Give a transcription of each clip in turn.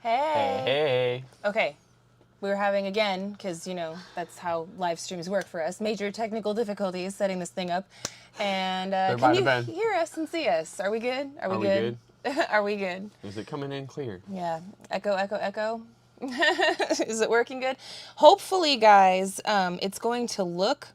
Hey. Hey. Okay. We were having, again, because, you know, that's how live streams work for us, major technical difficulties setting this thing up. And can you hear us and see us? Are we good? Are we good? Are we good? Is it coming in clear? Yeah. Echo, echo, echo. Is it working good? Hopefully, guys, it's going to look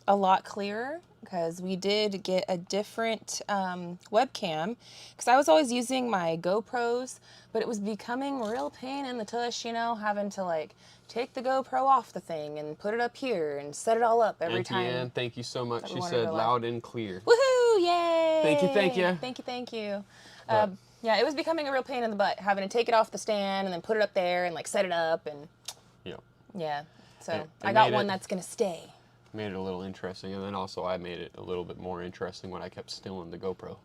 a lot clearer because we did get a different webcam because I was always using my GoPros, but it was becoming a real pain in the tush, you know, having to like take the GoPro off the thing and put it up here and set it all up every time. Ann, thank you so much. She said loud and clear. Woohoo! Yay! Thank you, thank you. Thank you, thank you. Yeah, it was becoming a real pain in the butt, having to take it off the stand and then put it up there and like set it up and yeah. So I got one that's gonna stay. Made it a little interesting, and then also I made it a little bit more interesting when I kept stealing the GoPro.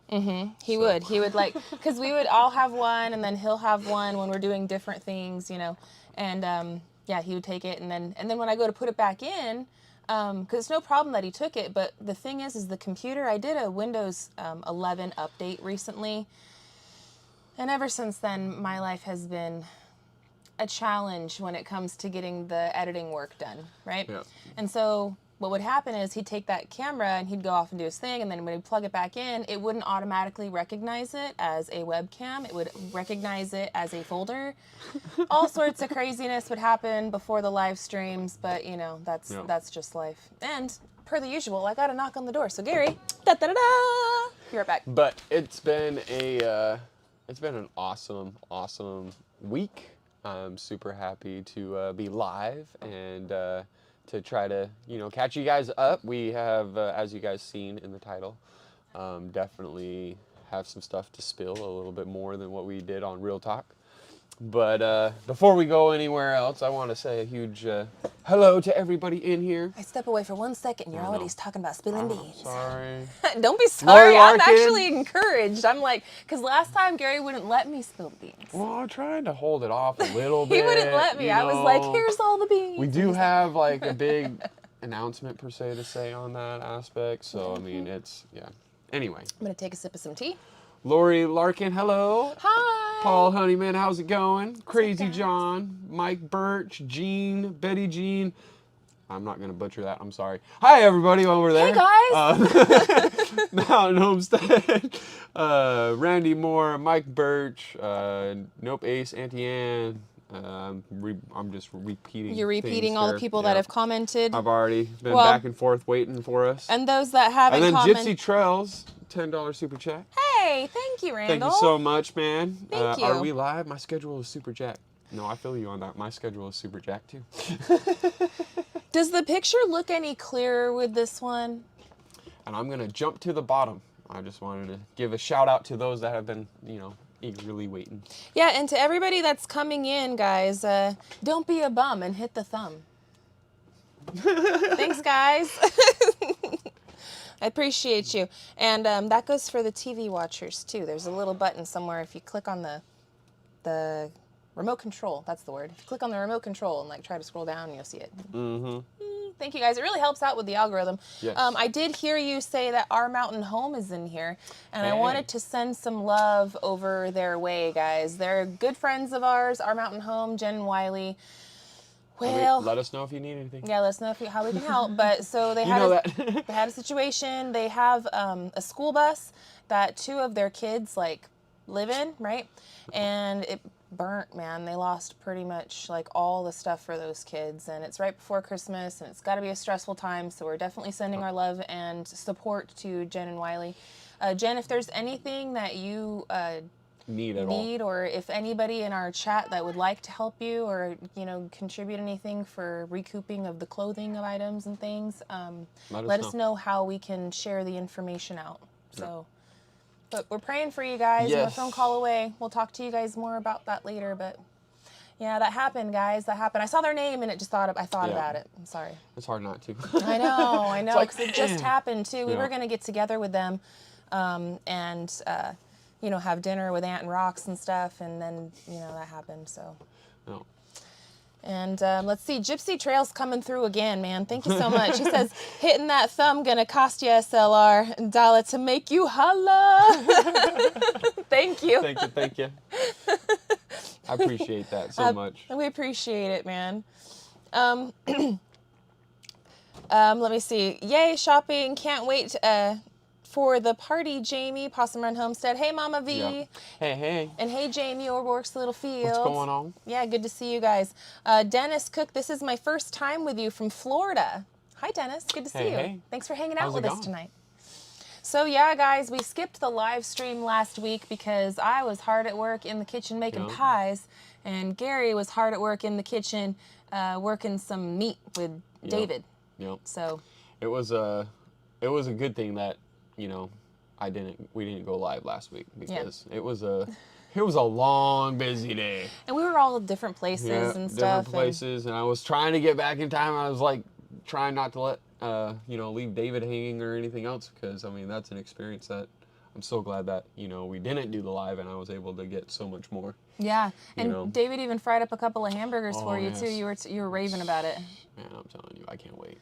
He would like, because we would all have one, and then he'll have one when we're doing different things, you know, and yeah, he would take it, and then when I go to put it back in, because it's no problem that he took it, but the thing is the computer, I did a Windows 11 update recently, and ever since then, my life has been a challenge when it comes to getting the editing work done, right? Yeah. And so what would happen is he'd take that camera and he'd go off and do his thing, and then when he'd plug it back in, it wouldn't automatically recognize it as a webcam. It would recognize it as a folder. All sorts of craziness would happen before the live streams, but you know, that's just life. And per the usual, I got a knock on the door. So Gary, da-da-da-da, be right back. But it's been an awesome week. I'm super happy to be live and to try to, you know, catch you guys up. We have, as you guys seen in the title, definitely have some stuff to spill, a little bit more than what we did on Real Talk. But before we go anywhere else, I want to say a huge hello to everybody in here. I step away for 1 second, you're already talking about spilling beans. Sorry. Don't be sorry, I'm actually encouraged. I'm like, because last time Gary wouldn't let me spill the beans. Well, I'm trying to hold it off a little bit. He wouldn't let me. I was like, here's all the beans. We do have like a big announcement per se to say on that aspect. So, I mean, it's, yeah. Anyway. I'm going to take a sip of some tea. Lori Larkin, hello. Hi. Paul Honeyman, how's it going? Crazy John, Mike Birch, Jean, Betty Jean. I'm not going to butcher that. I'm sorry. Hi, everybody, over there. Hey, guys. Mountain Homestead. Randy Moore, Mike Birch, Nope Ace, Auntie Ann. I'm just repeating. You're repeating all the people that have commented. I've already been back and forth waiting for us. And those that haven't commented. And then Gypsy Trails, $10 super chat. Hey, thank you, Randall. Thank you so much, man. Thank you. Are we live? My schedule is super jacked. No, I feel you on that. My schedule is super jacked too. Does the picture look any clearer with this one? And I'm going to jump to the bottom. I just wanted to give a shout out to those that have been, you know, eagerly waiting. Yeah, and to everybody that's coming in, guys, don't be a bum and hit the thumb. Thanks, guys. I appreciate you. And that goes for the TV watchers, too. There's a little button somewhere. If you click on the remote control, that's the word. If you click on the remote control and like try to scroll down, you'll see it. Mm-hmm. Thank you, guys. It really helps out with the algorithm. Yes. I did hear you say that Our Mountain Home is in here, and I wanted to send some love over their way, guys. They're good friends of ours, Our Mountain Home, Jen and Wiley. Well, let us know if you need anything. Yeah, let us know how we can help. But so they had they had a situation. They have a school bus that 2 of their kids like live in, right? And it burnt, man. They lost pretty much like all the stuff for those kids, and it's right before Christmas, and it's got to be a stressful time. So we're definitely sending our love and support to Jen and Wiley. Jen, if there's anything that you need, or if anybody in our chat that would like to help you, or you know, contribute anything for recouping of the clothing of items and things, let us know how we can share the information out. So. But we're praying for you guys. Yes. We're a phone call away. We'll talk to you guys more about that later. But yeah, that happened, guys. That happened. I saw their name and it just I thought about it. I'm sorry. It's hard not to. I know. Because it just happened too. We were going to get together with them, and you know, have dinner with Aunt and Rox and stuff, and then you know that happened. So. No. And let's see, Gypsy Trail's coming through again, man. Thank you so much. He says, hitting that thumb gonna cost you SLR dollar to make you holla. Thank you. Thank you. I appreciate that so much. We appreciate it, man. Let me see. Yay, shopping. Can't wait for the party, Jamie. Possum Run Homestead. Hey, Mama V. Yep. Hey. And hey, Jamie, or Works Little Field. What's going on? Yeah, good to see you guys. Dennis Cook, this is my first time with you from Florida. Hi, Dennis. Good to see you. Hey. Thanks for hanging out with us tonight. So yeah, guys, we skipped the live stream last week because I was hard at work in the kitchen making pies, and Gary was hard at work in the kitchen working some meat with David. Yep. So it was a good thing that, you know, we didn't go live last week because it was a long, busy day. And we were all at different places and stuff. Different places, and I was trying to get back in time. I was like trying not to let leave David hanging or anything else, because I mean that's an experience that I'm so glad that, you know, we didn't do the live and I was able to get so much more. Yeah, and David even fried up a couple of hamburgers for you too. You were raving about it. Man, I'm telling you, I can't wait.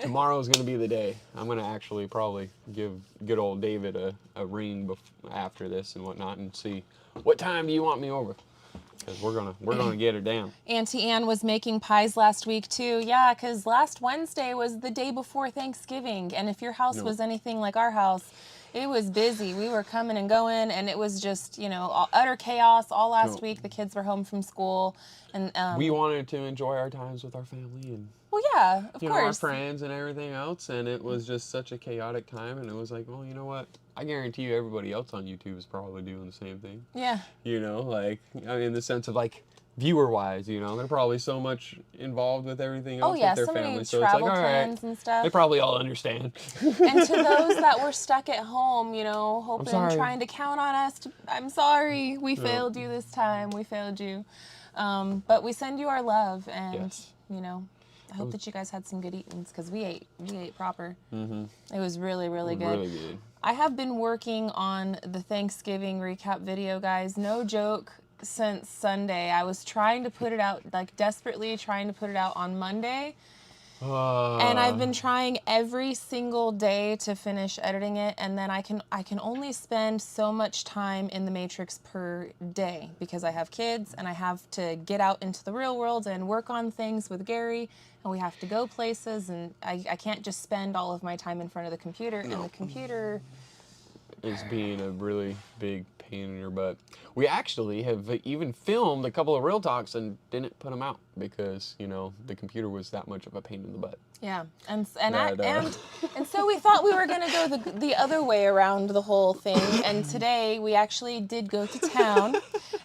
Tomorrow's gonna be the day. I'm gonna actually probably give good old David a ring after this and whatnot, and see what time do you want me over. Because we're gonna get her down. Auntie Ann was making pies last week too. Yeah, because last Wednesday was the day before Thanksgiving, and if your house was anything like our house, it was busy. We were coming and going, and it was just, you know, utter chaos all last week. The kids were home from school, and we wanted to enjoy our times with our family and of course, our friends and everything else, and it was just such a chaotic time. And it was like, well, you know what? I guarantee you, everybody else on YouTube is probably doing the same thing. Yeah. You know, like, I mean, in the sense of like viewer-wise, you know, they're probably so much involved with everything else with their so family. Many So travel it's like, all plans right, and stuff. they probably all understand. And to those that were stuck at home, you know, hoping, trying to count on us, I'm sorry, we failed you this time. We failed you. But we send you our love, and you know, I hope that you guys had some good eatings, because we ate proper. Mm-hmm. It was really, really good. Really good. I have been working on the Thanksgiving recap video, guys. No joke. Since Sunday, I was trying to put it out, like desperately trying to put it out on Monday. And I've been trying every single day to finish editing it, and then I can only spend so much time in the Matrix per day because I have kids and I have to get out into the real world and work on things with Gary, and we have to go places, and I can't just spend all of my time in front of the computer, and the computer is being a really big pain in your butt. We actually have even filmed a couple of Real Talks and didn't put them out because, you know, the computer was that much of a pain in the butt. Yeah, and so we thought we were going to go the other way around the whole thing, and today we actually did go to town,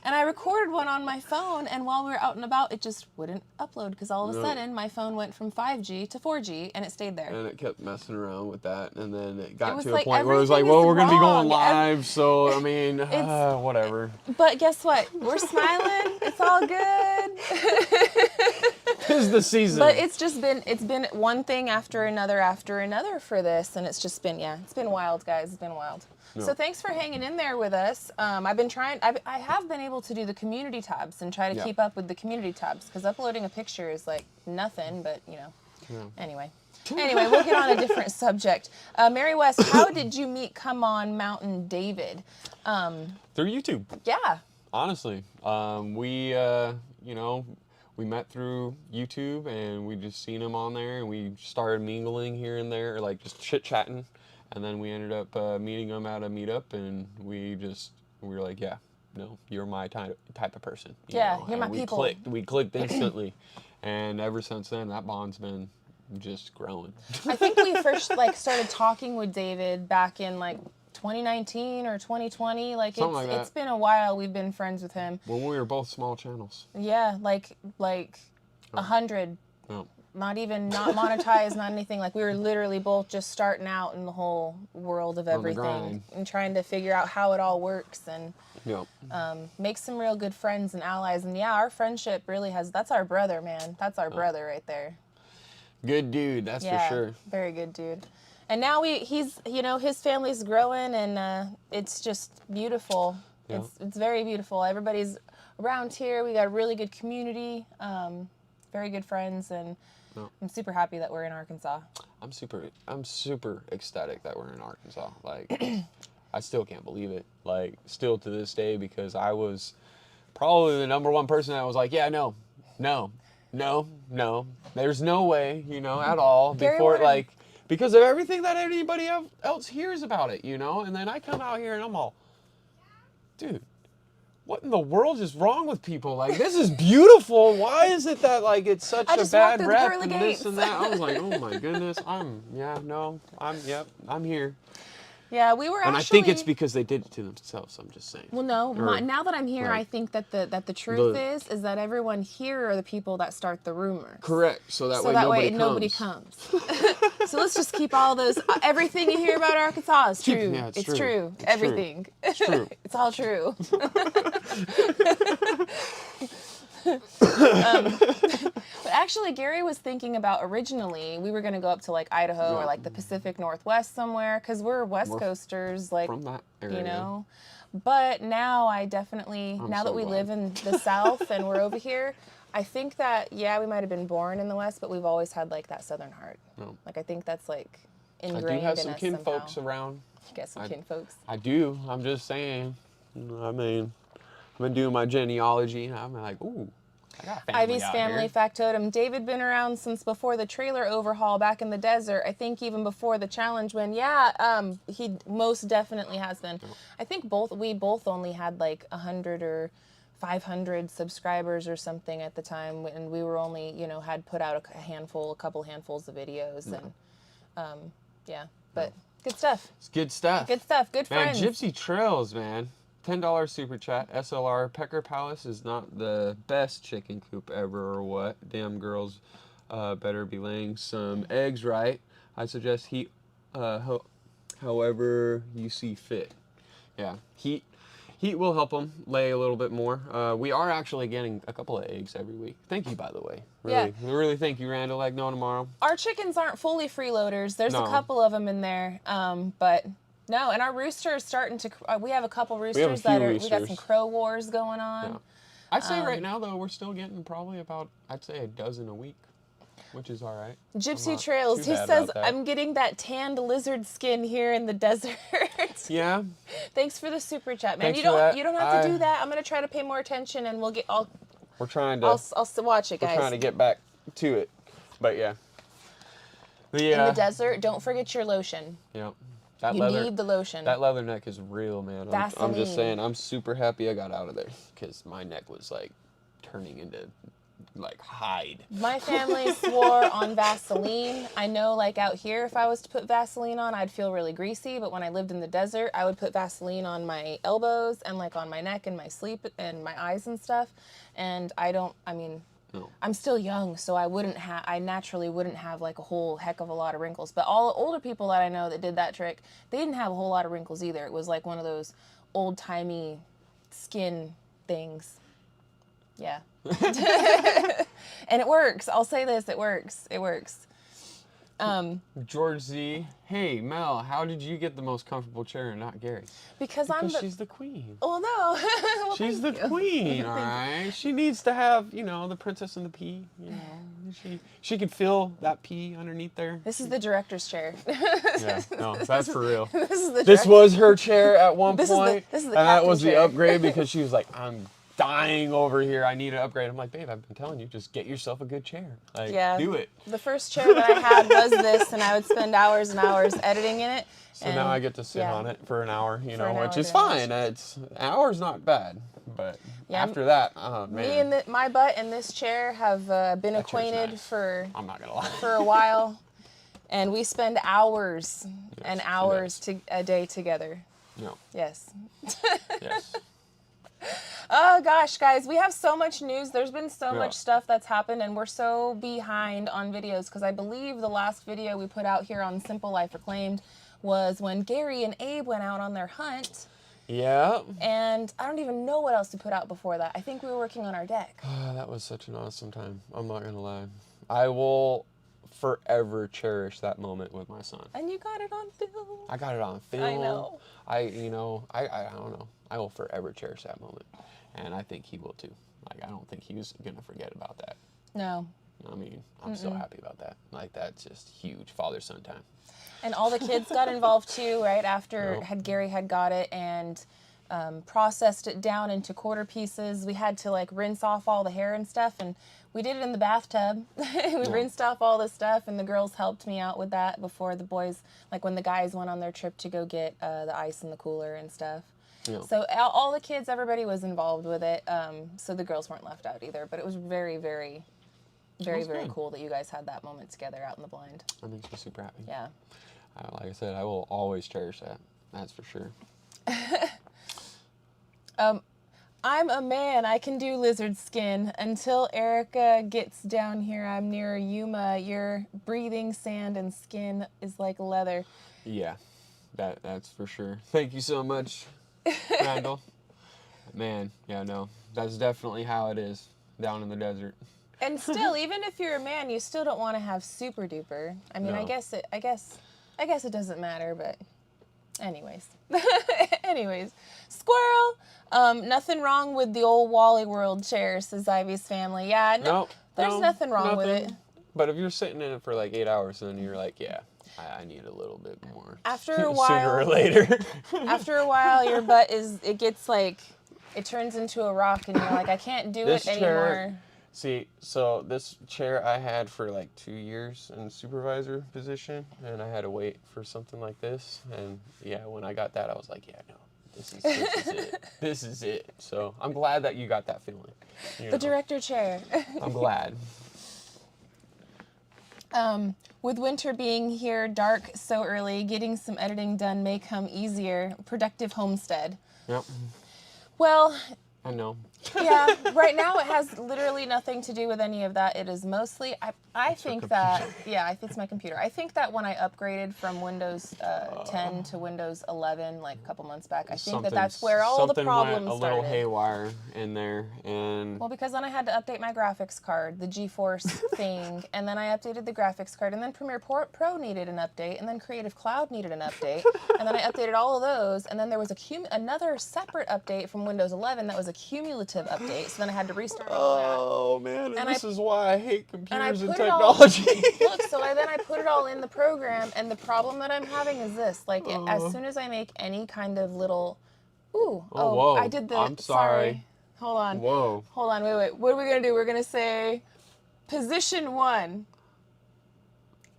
and I recorded one on my phone, and while we were out and about, it just wouldn't upload, because all of a sudden my phone went from 5G to 4G, and it stayed there. And it kept messing around with that, and then it got to a like point where it was like, well, we're going to be going live, so, I mean, it's whatever. But guess what? We're smiling. It's all good. Tis the season. But it's been one thing after another for this, and it's just been, it's been wild, guys. It's been wild. No. So thanks for hanging in there with us. I have been able to do the community tabs and try to keep up with the community tabs, because uploading a picture is like nothing, but you know. Yeah. Anyway, we'll get on a different subject. Mary West, how did you meet Come On Mountain David? Through YouTube. Yeah. Honestly, we met through YouTube, and we just seen him on there, and we started mingling here and there, like just chit-chatting, and then we ended up meeting him at a meetup, and we were like, yeah, no, you're my type of person. You're my people. We clicked instantly, and ever since then, that bond's been just growing. I think we first started talking with David back in 2019 or 2020. It's been a while we've been friends with him. When we were both small channels. Yeah, like 100. Oh. Not monetized, not anything. Like, we were literally both just starting out in the whole world of everything and trying to figure out how it all works, and make some real good friends and allies. And our friendship really that's our brother, man. That's our brother right there. Good dude, that's for sure. Very good dude. And now he's his family's growing, and it's just beautiful. Yeah. It's very beautiful. Everybody's around here. We got a really good community, very good friends, and I'm super happy that we're in Arkansas. I'm super ecstatic that we're in Arkansas. Like, I still can't believe it. Like, still to this day, because I was probably the #1 person that was like, yeah, no. There's no way, at all. Gary Before, wanted- like, because of everything that anybody else hears about it, And then I come out here and I'm all, dude, what in the world is wrong with people? Like, this is beautiful. Why is it that, like, it's such a bad rep and this and that? I was like, oh my goodness. I'm here. Yeah, we were And actually... I think it's because they did it to themselves, I'm just saying. Well, no, now that I'm here, like, I think that the truth is that everyone here are the people that start the rumors. Correct. So that way nobody comes. So let's just keep all those... Everything you hear about Arkansas is true. Yeah, it's true. True. It's Everything. True. It's true. It's all true. But actually, Gary was thinking about originally we were going to go up to like Idaho or like the Pacific Northwest somewhere because we're West Coasters, like from that area. But now I definitely that we live in the South and we're over here, I think that we might have been born in the West, but we've always had like that Southern heart. No. Like I think that's like ingrained I do have in some us kin somehow. folks around. You got some kin folks. I do. I'm just saying. I mean, I've been doing my genealogy, and I'm like, ooh, I got family Ivy's out family here. factotum. David been around since before the trailer overhaul back in the desert. I think even before the challenge when, he most definitely has been. I think we both only had like 100 or 500 subscribers or something at the time, and we were only, had put out a couple handfuls of videos, and but good stuff. It's good stuff. Good stuff. Good friends. Man, Gypsy Trails, man. $10 super chat. SLR. Pecker Palace is not the best chicken coop ever or what. Damn girls better be laying some eggs right. I suggest heat however you see fit. Yeah, heat will help them lay a little bit more. We are actually getting a couple of eggs every week. Thank you, by the way. Really thank you, Randall. Like, no tomorrow. Our chickens aren't fully freeloaders. There's No. a couple of them in there, but no. And our rooster is starting to. We have a couple roosters we got some crow wars going on. Yeah. I'd say right now though we're still getting probably about a dozen a week, which is all right. Gypsy Trails. He says I'm getting that tanned lizard skin here in the desert. Yeah. Thanks for the super chat, man. Thanks You for don't that. you don't have to do that. I'm gonna try to pay more attention, and We're trying to. I'll watch it, guys. We're trying to get back to it, but yeah. In the desert, don't forget your lotion. Yeah. You need the lotion. That leather neck is real, man. I'm just saying, I'm super happy I got out of there because my neck was like turning into like hide. My family swore on Vaseline. I know, like out here, if I was to put Vaseline on, I'd feel really greasy. But when I lived in the desert, I would put Vaseline on my elbows and like on my neck and my sleep and my eyes and stuff. And I'm still young, so I naturally wouldn't have like a whole heck of a lot of wrinkles. But all the older people that I know that did that trick, they didn't have a whole lot of wrinkles either. It was like one of those old-timey skin things. Yeah. And it works. I'll say this, it works. It works. George Z, hey Mel, how did you get the most comfortable chair and not Gary? Because she's the queen. Oh no. Well, she's the queen, all right. She needs to have, the princess and the pea. She can feel that pea underneath there. This is the director's chair. Yeah, no, that's for real. This was her chair at one point, this is the and that was captain's the chair. upgrade because she was like, I'm dying over here. I need an upgrade. I'm like, babe, I've been telling you, just get yourself a good chair. Like, do it. The first chair that I had was this, and I would spend hours and hours editing in it. So now I get to sit on it for an hour, which is fine. An hour's not bad, but after that, oh man. Me and my butt and this chair have been acquainted for I'm not gonna lie. for a while, and we spend hours and hours a day together. No. Yes. Yes. Oh gosh, guys, we have so much news. There's been so much stuff that's happened, and we're so behind on videos because I believe the last video we put out here on Simple Life Reclaimed was when Gary and Abe went out on their hunt. Yeah. And I don't even know what else we put out before that. I think we were working on our deck. That was such an awesome time. I'm not gonna lie. I will forever cherish that moment with my son. And you got it on film. I got it on film. I know. I don't know. I will forever cherish that moment. And I think he will too. Like, I don't think he's gonna forget about that. No. I mean, I'm so happy about that. Like, that's just huge father-son time. And all the kids got involved too, right after Gary had got it, and processed it down into quarter pieces. We had to like rinse off all the hair and stuff, and we did it in the bathtub. We rinsed off all the stuff, and the girls helped me out with that before the boys, like when the guys went on their trip to go get the ice in the cooler and stuff. Yeah. So all the kids, everybody was involved with it. So the girls weren't left out either, but it was very, very, very cool that you guys had that moment together out in the blind. That makes me super happy. Yeah. Like I said, I will always cherish that. That's for sure. I'm a man. I can do lizard skin. Until Erica gets down here, I'm near Yuma. Your breathing sand and skin is like leather. Yeah, that's for sure. Thank you so much, Randall. Man, yeah, no, that's definitely how it is down in the desert. And still, even if you're a man, you still don't want to have super duper. I mean, no. I guess it doesn't matter, but anyways. Anyways, squirrel. Nothing wrong with the old Wally World chair, says Ivy's family. Yeah, there's nothing wrong with it. But if you're sitting in it for like 8 hours, then you're like, yeah, I need a little bit more. After a while, sooner or later. After a while, your butt it turns into a rock, and you're like, I can't do it anymore. See, so this chair I had for like 2 years in supervisor position, and I had to wait for something like this. And yeah, when I got that, I was like, yeah, no, this is it. This is it. So I'm glad that you got that feeling. The director chair. I'm glad. With winter being here, dark so early, getting some editing done may come easier. Productive homestead. Yep. Well, I know. Yeah, right now it has literally nothing to do with any of that. It is mostly, I think it's my computer. I think that when I upgraded from Windows 10 to Windows 11, like a couple months back, I think that's where all the problems started. A little haywire in there, and well, because then I had to update my graphics card, the GeForce thing, and then I updated the graphics card, and then Premiere Pro needed an update, and then Creative Cloud needed an update, and then I updated all of those, and then there was another separate update from Windows 11 that was a cumulative update, so then I had to restart all that. Oh man, and this is why I hate computers and technology. Then I put it all in the program, and the problem that I'm having is this: like, as soon as I make any kind of little, whoa, I did the. I'm sorry. Hold on. Whoa. Hold on. Wait. What are we gonna do? We're gonna say, position 1.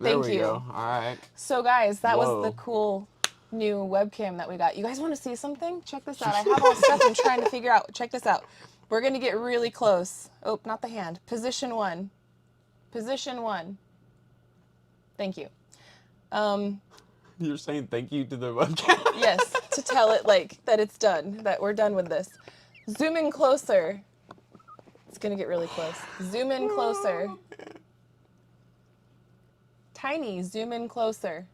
Thank you. Go. All right. So guys, that was the cool new webcam that we got. You guys want to see something? Check this out. I have all stuff I'm trying to figure out. Check this out. We're going to get really close. Oh, not the hand. Position 1. Position 1. Thank you. You're saying thank you to the webcam? Yes, to tell it like that it's done, that we're done with this. Zoom in closer. It's going to get really close. Zoom in closer. Tiny, zoom in closer.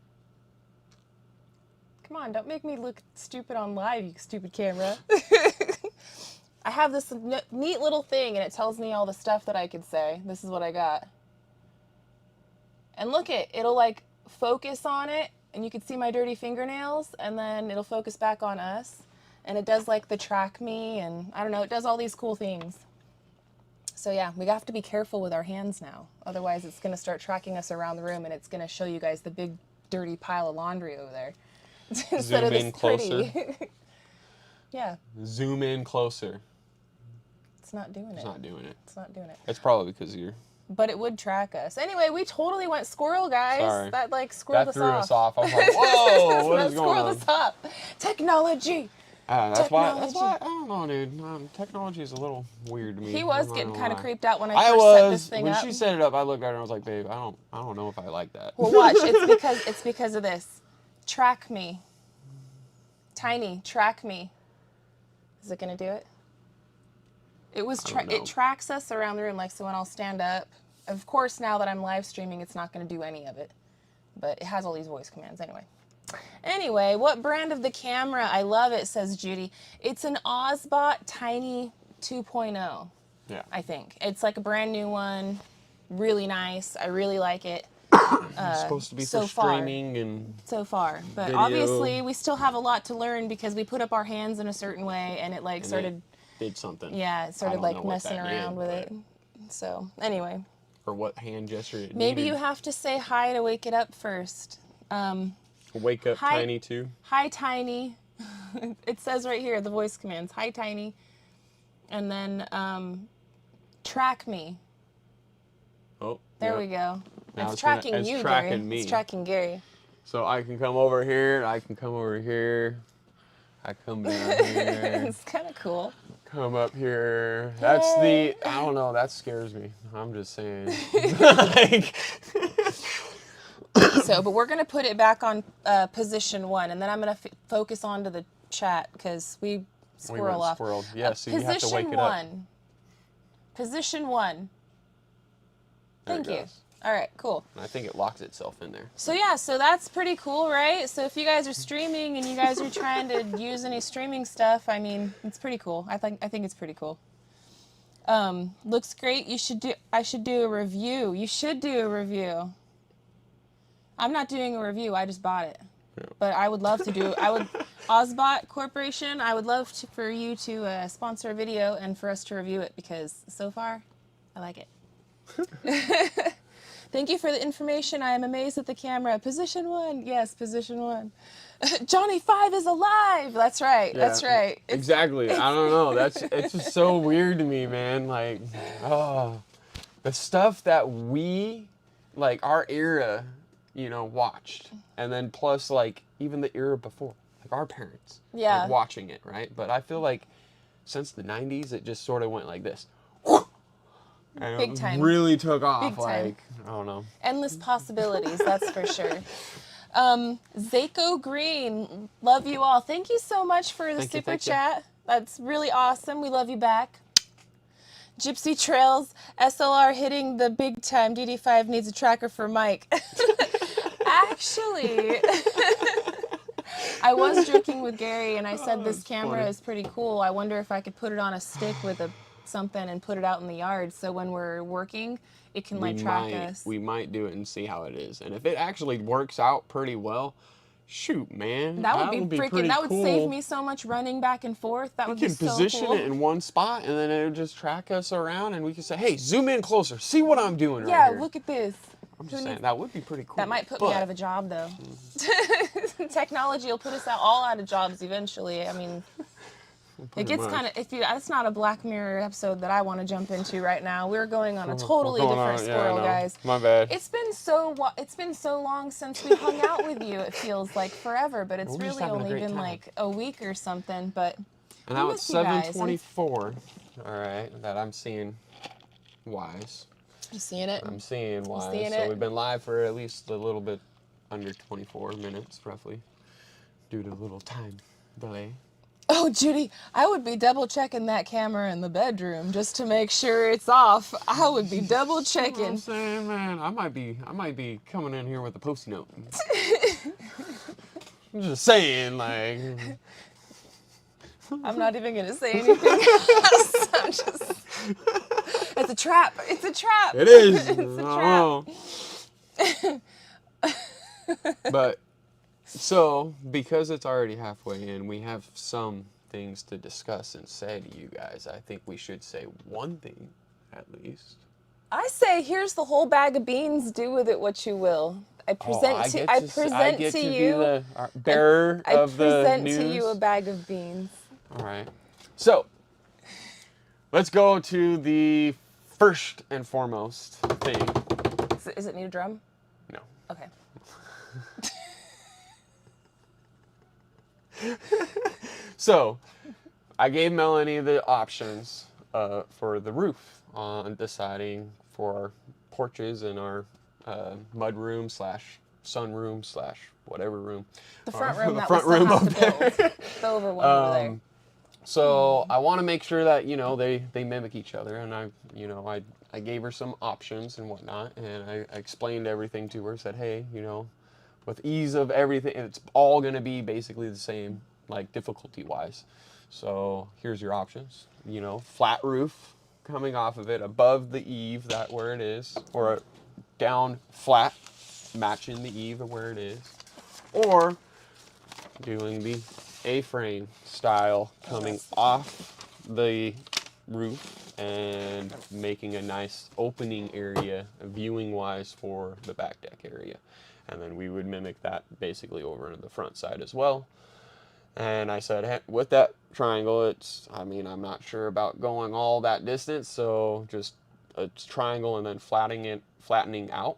Come on, don't make me look stupid on live, you stupid camera. I have this neat little thing, and it tells me all the stuff that I could say. This is what I got. And look it'll like focus on it, and you can see my dirty fingernails, and then it'll focus back on us. And it does like the track me, and I don't know, it does all these cool things. So yeah, we have to be careful with our hands now. Otherwise, it's going to start tracking us around the room, and it's going to show you guys the big dirty pile of laundry over there. Instead Zoom of this in closer. Yeah. Zoom in closer. It's not doing it. It's not doing it. It's not doing it. It's probably because you're... But it would track us. Anyway, we totally went squirrel, guys. Sorry. That like squirreled us off. That threw us off. I was like, whoa, what is going on? Squirreled us off. Technology. That's why, I don't know, dude. Technology is a little weird to me. He was getting kind of creeped out when I first set this thing up. When she set it up, I looked at her and I was like, babe, I don't know if I like that. Well, watch. It's because of this. Track me. Tiny, track me. Is it gonna do it? It tracks us around the room, like, so when I'll stand up. Of course, now that I'm live streaming, it's not gonna do any of it, but it has all these voice commands anyway. Anyway, what brand of the camera? I love it, says Judy. It's an Ozbot Tiny 2.0. Yeah. I think. It's like a brand new one. Really nice. I really like it. It's supposed to be for streaming and so far. But video. Obviously, we still have a lot to learn because we put up our hands in a certain way, and it like started... It did something. Yeah, it started like messing around with it. So, anyway. Or what hand gesture it Maybe needed. you have to say hi to wake it up first. Wake up, hi, Tiny, too. Hi, Tiny. It says right here, the voice commands. Hi, Tiny. And then track me. Oh, there yep. we go. Now It's tracking it's you, tracking Gary. me. It's tracking Gary. So I can come over here. I can come over here. I come down here. It's kind of cool. Come up here. That's the, I don't know, that scares me. I'm just saying. Like, So, but we're going to put it back on position 1, and then I'm going to focus onto the chat because we squirrel off. Squirreled. Yeah, so you have to wake it up. Position 1. Thank you. Goes. All right, cool. I think it locks itself in there. So yeah, so that's pretty cool, right? So if you guys are streaming and you guys are trying to use any streaming stuff, I mean, it's pretty cool. I think it's pretty cool. Looks great. I should do a review. You should do a review. I'm not doing a review. I just bought it. Yeah. But I would love to do. Ozbot Corporation. I would love for you to sponsor a video and for us to review it because so far, I like it. Thank you for the information. I am amazed at the camera. Position 1. Yes, position 1. Johnny 5 is alive. That's right. Yeah, that's right. Exactly. I don't know. It's just so weird to me, man. Like, the stuff that we, like, our era, you know, watched, and then plus like even the era before, like our parents, like, watching it, right? But I feel like since the 90s, it just sort of went like this. And big time. Really took off. Big time. Like, I don't know. Endless possibilities, that's for sure. Zako Green, love you all. Thank you so much for the super chat. That's really awesome. We love you back. Gypsy Trails, SLR hitting the big time. DD5 needs a tracker for Mike. Actually, I was joking with Gary and I said this camera is pretty cool. I wonder if I could put it on a stick with something and put it out in the yard so when we're working it can like track us. We might do it and see how it is, and if it actually works out pretty well, shoot, man, that would be freaking. That would cool. save me so much running back and forth. That would be so cool. We can position it in one spot and then it would just track us around and we can say, hey, zoom in closer, see what I'm doing right here. Yeah, look at this. I'm just saying that would be pretty cool. That might put me out of a job though. Technology will put us all out of jobs eventually. I mean, it gets kind of, that's not a Black Mirror episode that I want to jump into right now. We're going on a totally different squirrel, guys. My bad. It's been so long since we hung out with you. It feels like forever, but it's really only been like a week or something. But and now it's 7:24. All right, that I'm seeing wise. You seeing it? I'm seeing wise. Seeing so it? We've been live for at least a little bit under 24 minutes, roughly, due to a little time delay. Oh, Judy, I would be double checking that camera in the bedroom just to make sure it's off. I would be double checking. You know what I'm saying, man, I might be coming in here with a Post-it note. I'm just saying, like. I'm not even gonna say anything else. It's a trap. It's a trap. It is. It's a trap. But. So, because it's already halfway in, we have some things to discuss and say to you guys. I think we should say one thing, at least. I say, here's the whole bag of beans. Do with it what you will. I present to you the bearer of the news. I present to you a bag of beans. All right. So, let's go to the first and foremost thing. Is it need a drum? No. Okay. So, I gave Melanie the options for the roof on deciding for our porches and our mud room / sunroom / whatever room. The front room. The front room up there. The over one over there. So I want to make sure that they mimic each other, and I gave her some options and whatnot, and I explained everything to her. Said, hey, with ease of everything, it's all going to be basically the same, like difficulty-wise. So here's your options. Flat roof coming off of it, above the eave, that where it is, or down flat, matching the eave of where it is, or doing the A-frame style coming off the roof and making a nice opening area, viewing-wise, for the back deck area. And then we would mimic that basically over on the front side as well. And I said, hey, with that triangle, I'm not sure about going all that distance, so just a triangle and then flattening out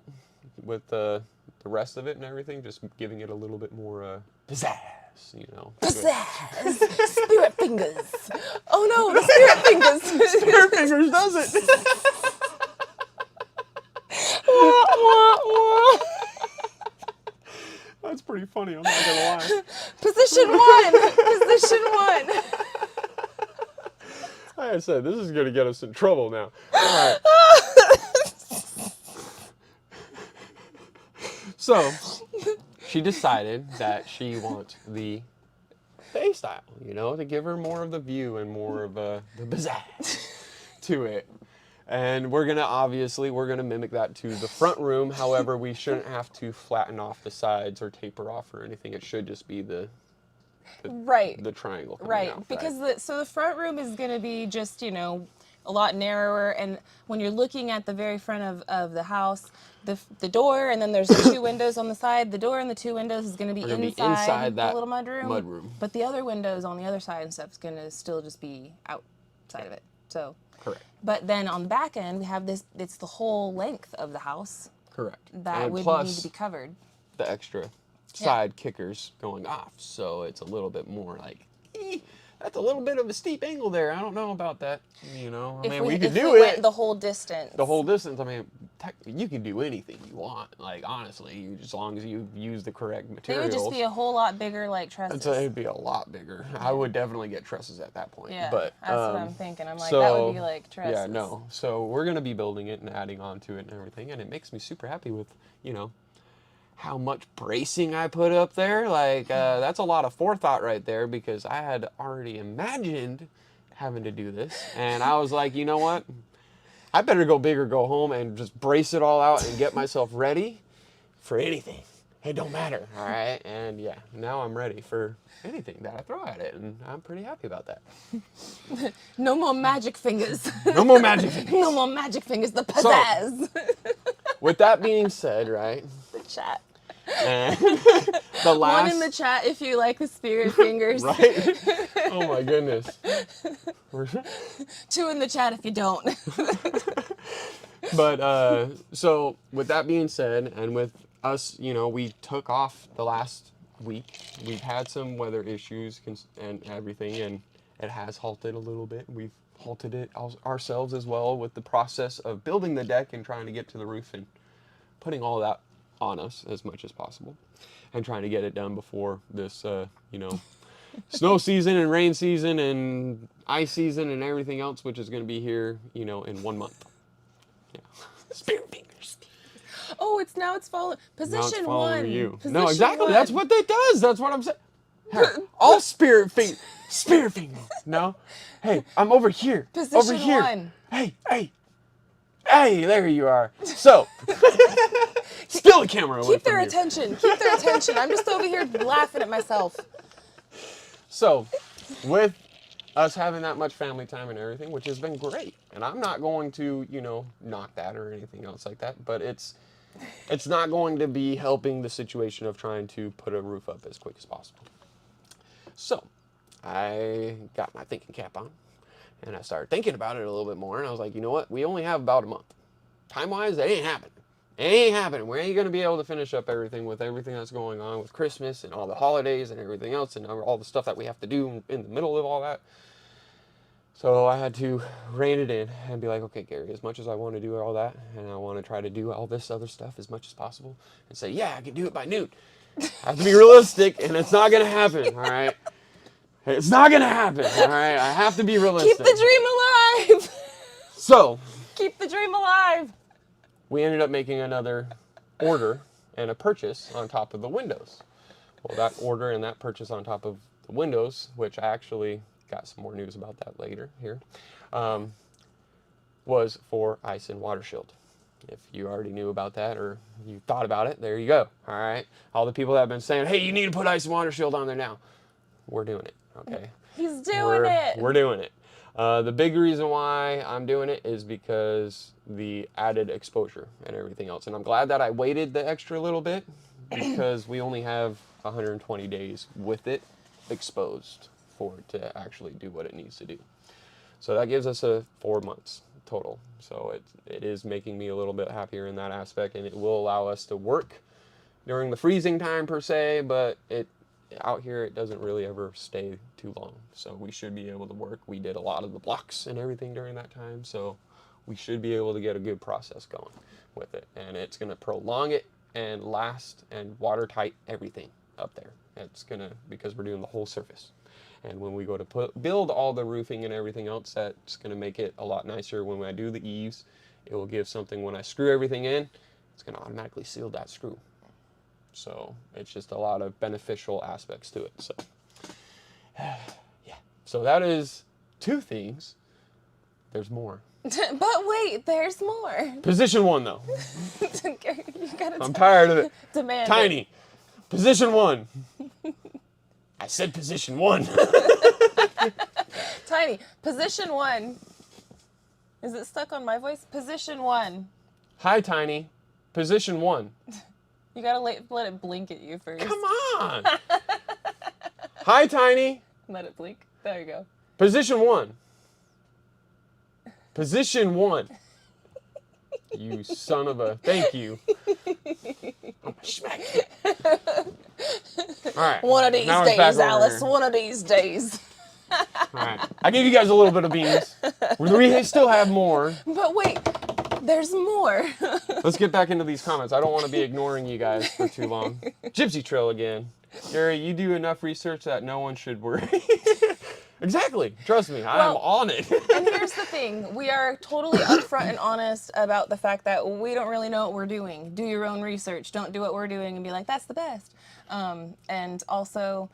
with the rest of it and everything, just giving it a little bit more pizzazz, you know. Pizzazz! Spirit fingers! Oh no, the spirit fingers! Spirit fingers does it! Wah, wah, wah. That's pretty funny, I'm not gonna lie. Position 1! Position 1! Like I said, this is gonna get us in trouble now. All right. So, she decided that she wants the Bay style, you know, to give her more of the view and more of the pizzazz to it. And we're gonna mimic that to the front room. However, we shouldn't have to flatten off the sides or taper off or anything. It should just be the triangle. Right, out, because the front room is going to be just, you know, a lot narrower, and when you're looking at the very front of the house, the door, and then there's the 2 windows on the side. The door and the 2 windows is going to be inside that the little mudroom. Mudroom. But the other windows on the other side and stuff is going to still just be outside of it. So. Correct. But then on the back end, we have this. It's the whole length of the house. Correct. That would need to be covered. The extra side kickers going off, so it's a little bit more like, that's a little bit of a steep angle there. I don't know about that. You know, I mean, we could do it. Went the whole distance. The whole distance. I mean, you can do anything you want. Like honestly, as long as you use the correct materials. It would just be a whole lot bigger, like trusses. It'd be a lot bigger. I would definitely get trusses at that point. Yeah, but that's what I'm thinking. I'm like, that would be like trusses. Yeah, no. So we're gonna be building it and adding on to it and everything, and it makes me super happy with, you know, how much bracing I put up there. Like, that's a lot of forethought right there, because I had already imagined having to do this. And I was like, you know what? I better go big or go home and just brace it all out and get myself ready for anything. It don't matter, all right? And yeah, now I'm ready for anything that I throw at it, and I'm pretty happy about that. No more magic fingers. No more magic fingers. No more magic fingers. The pizzazz. So, with that being said, right? The chat. And the last one in the chat if you like the spirit fingers. Right? Oh my goodness. 2 in the chat if you don't. But so with that being said, and with us, you know, we took off the last week. We've had some weather issues and everything, and it has halted a little bit. We've halted it ourselves as well with the process of building the deck and trying to get to the roof and putting all that on us as much as possible, and trying to get it done before this, you know, snow season and rain season and ice season and everything else, which is going to be here, you know, in 1 month. Yeah. Spirit fingers. Oh, it's following position 1. You. Position No, exactly. 1. That's what it does. That's what I'm saying. Hey, all spirit fingers. No. Hey, I'm over here. Position over here. 1. Hey, there you are. So, still the camera away Keep their attention. Keep their attention. I'm just over here laughing at myself. So, with us having that much family time and everything, which has been great, and I'm not going to, you know, knock that or anything else like that, but it's not going to be helping the situation of trying to put a roof up as quick as possible. So, I got my thinking cap on, and I started thinking about it a little bit more, and I was like, you know what? We only have about a month. Time-wise, that ain't happening. It ain't happening. We ain't going to be able to finish up everything with everything that's going on with Christmas and all the holidays and everything else and all the stuff that we have to do in the middle of all that. So I had to rein it in and be like, okay, Gary, as much as I want to do all that, and I want to try to do all this other stuff as much as possible, and say, yeah, I can do it by noon. I have to be realistic, and it's not going to happen, all right? It's not going to happen, all right? I have to be realistic. Keep the dream alive. So. Keep the dream alive. We ended up making another order and a purchase on top of the windows. Well, that order and that purchase on top of the windows, which I actually got some more news about that later here, was for ice and water shield. If you already knew about that or you thought about it, there you go. All right. All the people that have been saying, hey, you need to put ice and water shield on there now. We're doing it. Okay. He's doing it. We're doing it. The big reason why I'm doing it is because the added exposure and everything else. And I'm glad that I waited the extra little bit, because we only have 120 days with it exposed for it to actually do what it needs to do. So that gives us 4 months total. So it is making me a little bit happier in that aspect, and it will allow us to work during the freezing time per se, but out here it doesn't really ever stay too long. So we should be able to work. We did a lot of the blocks and everything during that time, so we should be able to get a good process going with it. And it's going to prolong it and last and watertight everything up there. It's going to, because we're doing the whole surface. And when we go to build all the roofing and everything else, that's going to make it a lot nicer. When I do the eaves, it will give something, when I screw everything in, it's going to automatically seal that screw. So it's just a lot of beneficial aspects to it. So yeah. So that is 2 things. There's more. But wait, there's more. Position 1 though. I'm tired of it. Demand Tiny. It. Position 1. I said position 1. Tiny. Position 1. Is it stuck on my voice? Position 1. Hi, Tiny. Position 1. You gotta let it blink at you first. Come on. Hi, Tiny. Let it blink. There you go. Position 1. Position 1. You son of a... Thank you. I'm smack you. All right. One of these days, Alice. One of these days. All right. I gave you guys a little bit of beans. We still have more. But wait. There's more. Let's get back into these comments. I don't want to be ignoring you guys for too long. Gypsy Trail again. Gary, you do enough research that no one should worry. Exactly. Trust me, I'm on it. And here's the thing. We are totally upfront and honest about the fact that we don't really know what we're doing. Do your own research. Don't do what we're doing and be like, that's the best. And also,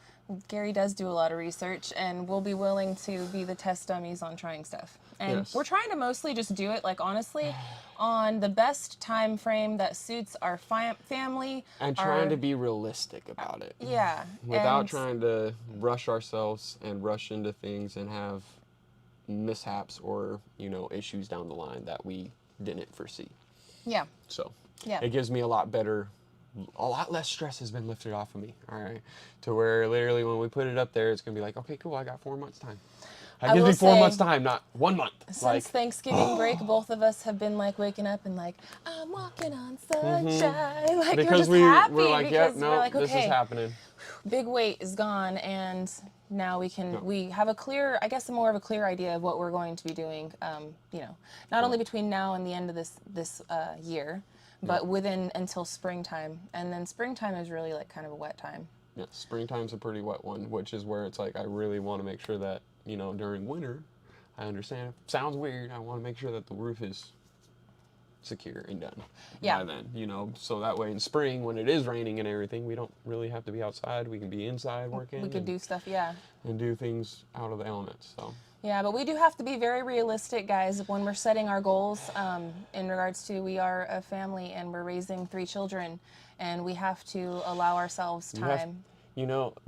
Gary does do a lot of research, and we'll be willing to be the test dummies on trying stuff. And we're trying to mostly just do it, like, honestly, on the best time frame that suits our family. And trying to be realistic about it. Yeah. Without trying to rush ourselves and rush into things and have mishaps or, issues down the line that we didn't foresee. Yeah. So, yeah. It gives me a lot less stress has been lifted off of me, all right? To where literally when we put it up there, it's going to be like, okay, cool, I got 4 months time. That gives me 4 months time, not 1 month. Since Thanksgiving break, both of us have been like waking up and like, I'm walking on sunshine. Like, because we're just happy we're like, because yep, no, we're like, okay, this is happening. Big weight is gone, and now we have a more of a clear idea of what we're going to be doing, not only between now and the end of this year, but until springtime. And then springtime is really like kind of a wet time. Yeah, springtime's a pretty wet one, which is where it's like, I really want to make sure that, during winter, I understand it sounds weird, I want to make sure that the roof is secure and done by then, so that way in spring, when it is raining and everything, we don't really have to be outside. We can be inside working. We could do stuff, and do things out of the elements, so. Yeah, but we do have to be very realistic, guys, when we're setting our goals in regards to we are a family and we're raising 3 children, and we have to allow ourselves time.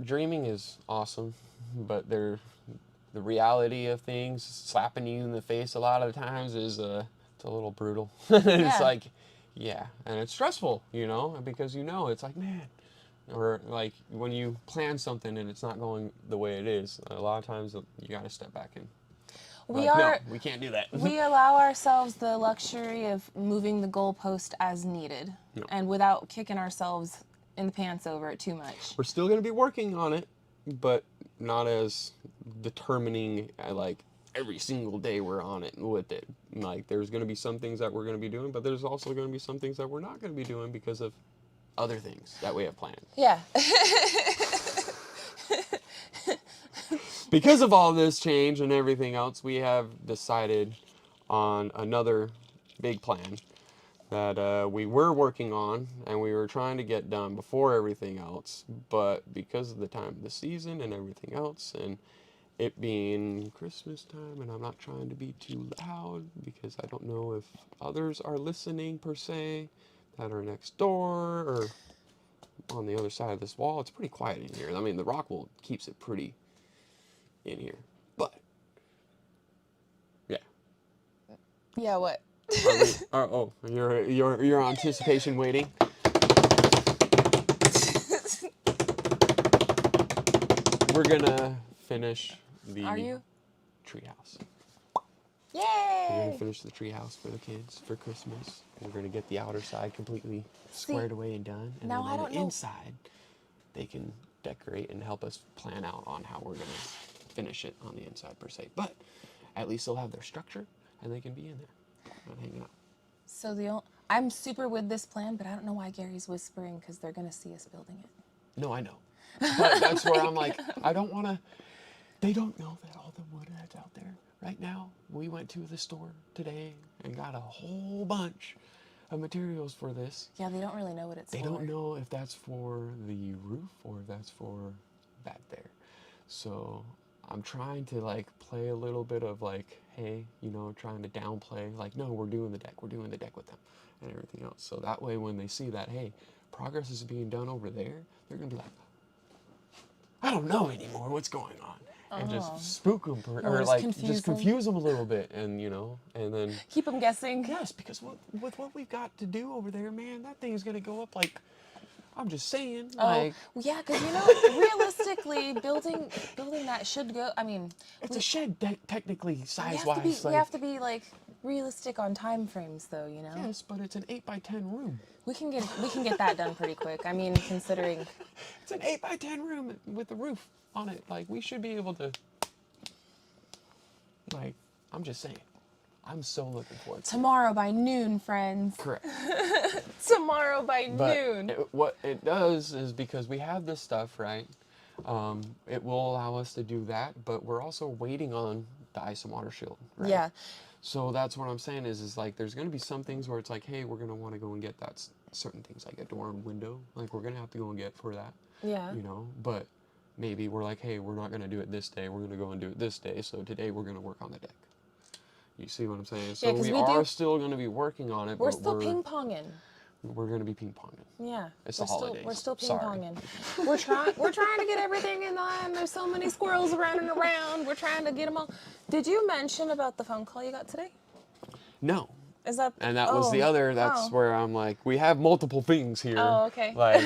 Dreaming is awesome, but the reality of things slapping you in the face a lot of the times is it's a little brutal. It's like, and it's stressful, because it's like, man, or like when you plan something and it's not going the way it is, a lot of times you got to step back and no, we can't do that. We allow ourselves the luxury of moving the goalpost as needed and without kicking ourselves in the pants over it too much. We're still going to be working on it, but not as determining like every single day we're on it with it. Like there's going to be some things that we're going to be doing, but there's also going to be some things that we're not going to be doing because of other things that we have planned. Yeah. Because of all this change and everything else, we have decided on another big plan that we were working on and we were trying to get done before everything else, but because of the time of the season and everything else, and it being Christmas time, and I'm not trying to be too loud because I don't know if others are listening per se that are next door or on the other side of this wall. It's pretty quiet in here. I mean, the rock wool keeps it pretty in here, but yeah, what? You're anticipation waiting. we're gonna finish the Are you? treehouse. Yay! We're gonna finish the treehouse for the kids for Christmas. We're gonna get the outer side completely squared away and done, and now then I on don't the know. inside, they can decorate and help us plan out on how we're gonna finish it on the inside per se. But at least they'll have their structure, and they can be in there, not hanging out. So I'm super with this plan, but I don't know why Gary's whispering because they're gonna see us building it. No, I know, but that's where I'm like, I don't want to. They don't know that all the wood that's out there right now. We went to the store today and got a whole bunch of materials for this. Yeah, they don't really know what it's for. They don't know if that's for the roof or if that's for back there. So I'm trying to like play a little bit of like, hey, you know, trying to downplay like, no, we're doing the deck with them and everything else. So that way when they see that, hey, progress is being done over there, they're gonna be like, I don't know anymore what's going on. And just spook them or like just confuse them a little bit, and you know, and then keep them guessing. yes, because with what we've got to do over there, man, that thing's gonna go up like, I'm just saying. Like, yeah, because you know, realistically, building that should go. I mean, it's a shed technically size we wise. We have to be like realistic on time frames, though. You know. Yes, but it's an 8x10 room. We can get that done pretty quick. I mean, considering it's an 8x10 room with a roof on it. Like, we should be able to. Like, I'm just saying. I'm so looking forward to tomorrow by noon, friends. Correct. Tomorrow by noon. What it does is because we have this stuff, right? It will allow us to do that, but we're also waiting on the ice and water shield, right? Yeah. So that's what I'm saying is like there's going to be some things where it's like, hey, we're going to want to go and get that certain things like a door and window. Like, we're going to have to go and get for that. Yeah. You know, but maybe we're like, hey, we're not going to do it this day. We're going to go and do it this day. So today we're going to work on the deck. You see what I'm saying? So we are still going to be working on it. We're still ping-ponging. We're going to be ping-ponging. Yeah. It's the holidays. We're still ping-ponging. We're trying to get everything in line. There's so many squirrels running around. We're trying to get them all. Did you mention about the phone call you got today? No. Is that? And that was the other, that's where I'm like, we have multiple things here. Oh, okay. Like,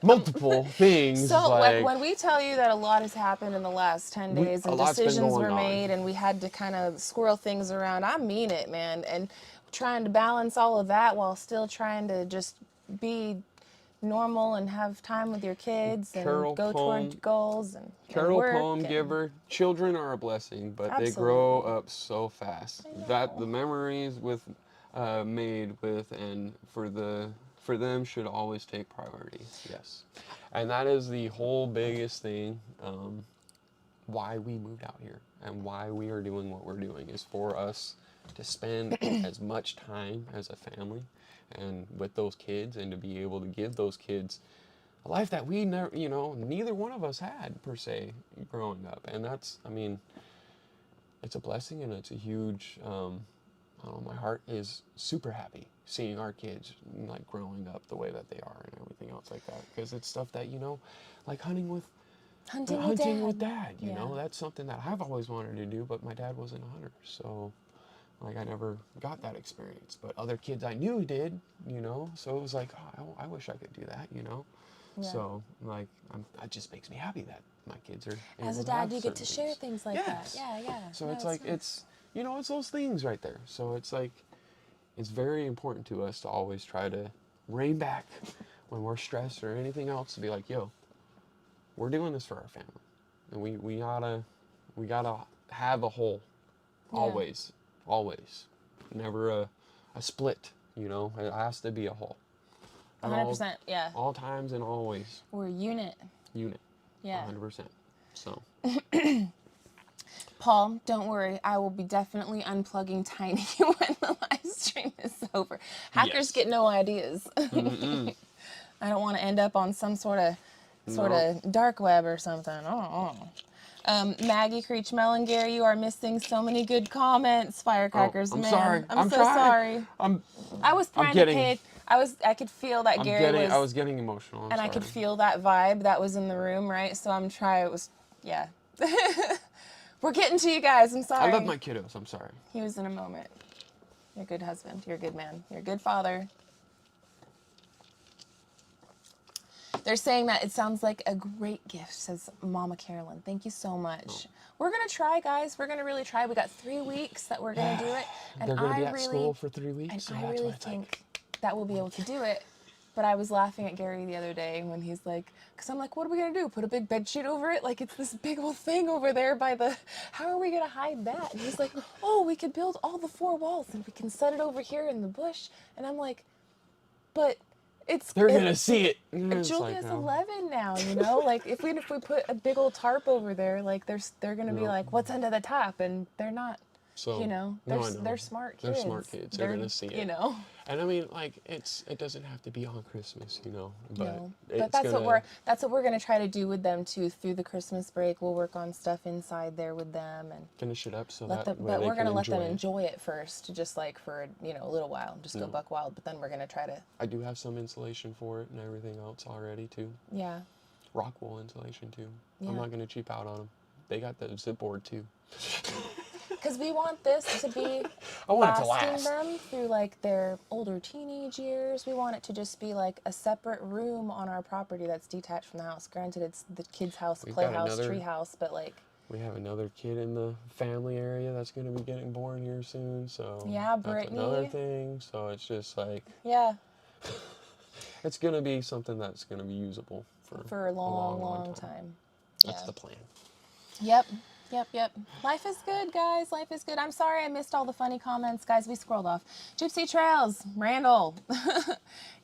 multiple things. So, like, when we tell you that a lot has happened in the last 10 days and decisions were made and we had to kind of squirrel things around, I mean it, man. And trying to balance all of that while still trying to just be normal and have time with your kids and go toward goals and Carol work poem giver. Children are a blessing, but they grow up so fast. That the memories made with and for them should always take priority. Yes, and that is the whole biggest thing. Why we moved out here and why we are doing what we're doing is for us to spend as much time as a family and with those kids, and to be able to give those kids a life that we never, you know, neither one of us had per se growing up. And that's, I mean, it's a blessing and it's a huge, I don't know, my heart is super happy seeing our kids like growing up the way that they are and everything else like that. Because it's stuff that, you know, like hunting with dad, you know, that's something that I've always wanted to do, but my dad wasn't a hunter. So like, I never got that experience, but other kids I knew did, you know, so it was like, oh, I wish I could do that, you know. Yeah. So, like, it just makes me happy that my kids are able as a dad, you get to share things like that. Yeah. So it's like, it's, you know, it's those things right there. So it's like, it's very important to us to always try to rein back when we're stressed or anything else, to be like, yo, we're doing this for our family. And we gotta have a whole, always. Never a split, you know, it has to be a whole. 100%, yeah. All times and always. We're a unit. Yeah. 100%. So. Paul, don't worry. I will be definitely unplugging Tiny when the live stream is over. Hackers get no ideas. I don't want to end up on some sort of dark web or something. Maggie Creech Mellon, Gary, you are missing so many good comments. Firecrackers, I'm man. sorry. I'm so sorry. I was trying to pay. I could feel that I was getting emotional. I could feel that vibe that was in the room, right? So I'm trying. It was, yeah. We're getting to you guys. I'm sorry. I love my kiddos. I'm sorry. He was in a moment. You're a good husband. You're a good man. You're a good father. They're saying that it sounds like a great gift, says Mama Carolyn. Thank you so much. We're going to try, guys. We're going to really try. We got 3 weeks that we're going to do it. And They're going to be at school for 3 weeks. And so I really think that we'll be able to do it. But I was laughing at Gary the other day when he's like, because I'm like, what are we going to do? Put a big bed sheet over it? Like, it's this big old thing over there by the, how are we going to hide that? And he's like, oh, we could build all the 4 walls and we can set it over here in the bush. And I'm like, but they're going to see it. Julia's 11 now, you know? Like, if we put a big old tarp over there, like, they're going to be like, what's under the top? And they're not. So, you know, they're smart kids. They're smart kids. They're gonna see it. You know. And I mean, like, it doesn't have to be on Christmas, you know. But, but that's what we're gonna try to do with them too. Through the Christmas break, we'll work on stuff inside there with them and finish it up but we're gonna let them enjoy it first, just like for a little while, just go buck wild. But then we're gonna try to. I do have some insulation for it and everything else already too. Yeah. Rock wool insulation too. Yeah. I'm not gonna cheap out on them. They got the zip board too. Because we want this to be lasting them through like their older teenage years. We want it to just be like a separate room on our property that's detached from the house. Granted, it's the kids' house, playhouse, treehouse, but like. We have another kid in the family area that's going to be getting born here soon, so. Yeah, Brittany. That's another thing, so it's just like. Yeah. It's going to be something that's going to be usable for a long time. That's the plan. Yep. Life is good, guys. Life is good. I'm sorry I missed all the funny comments. Guys, we scrolled off. Gypsy Trails, Randall.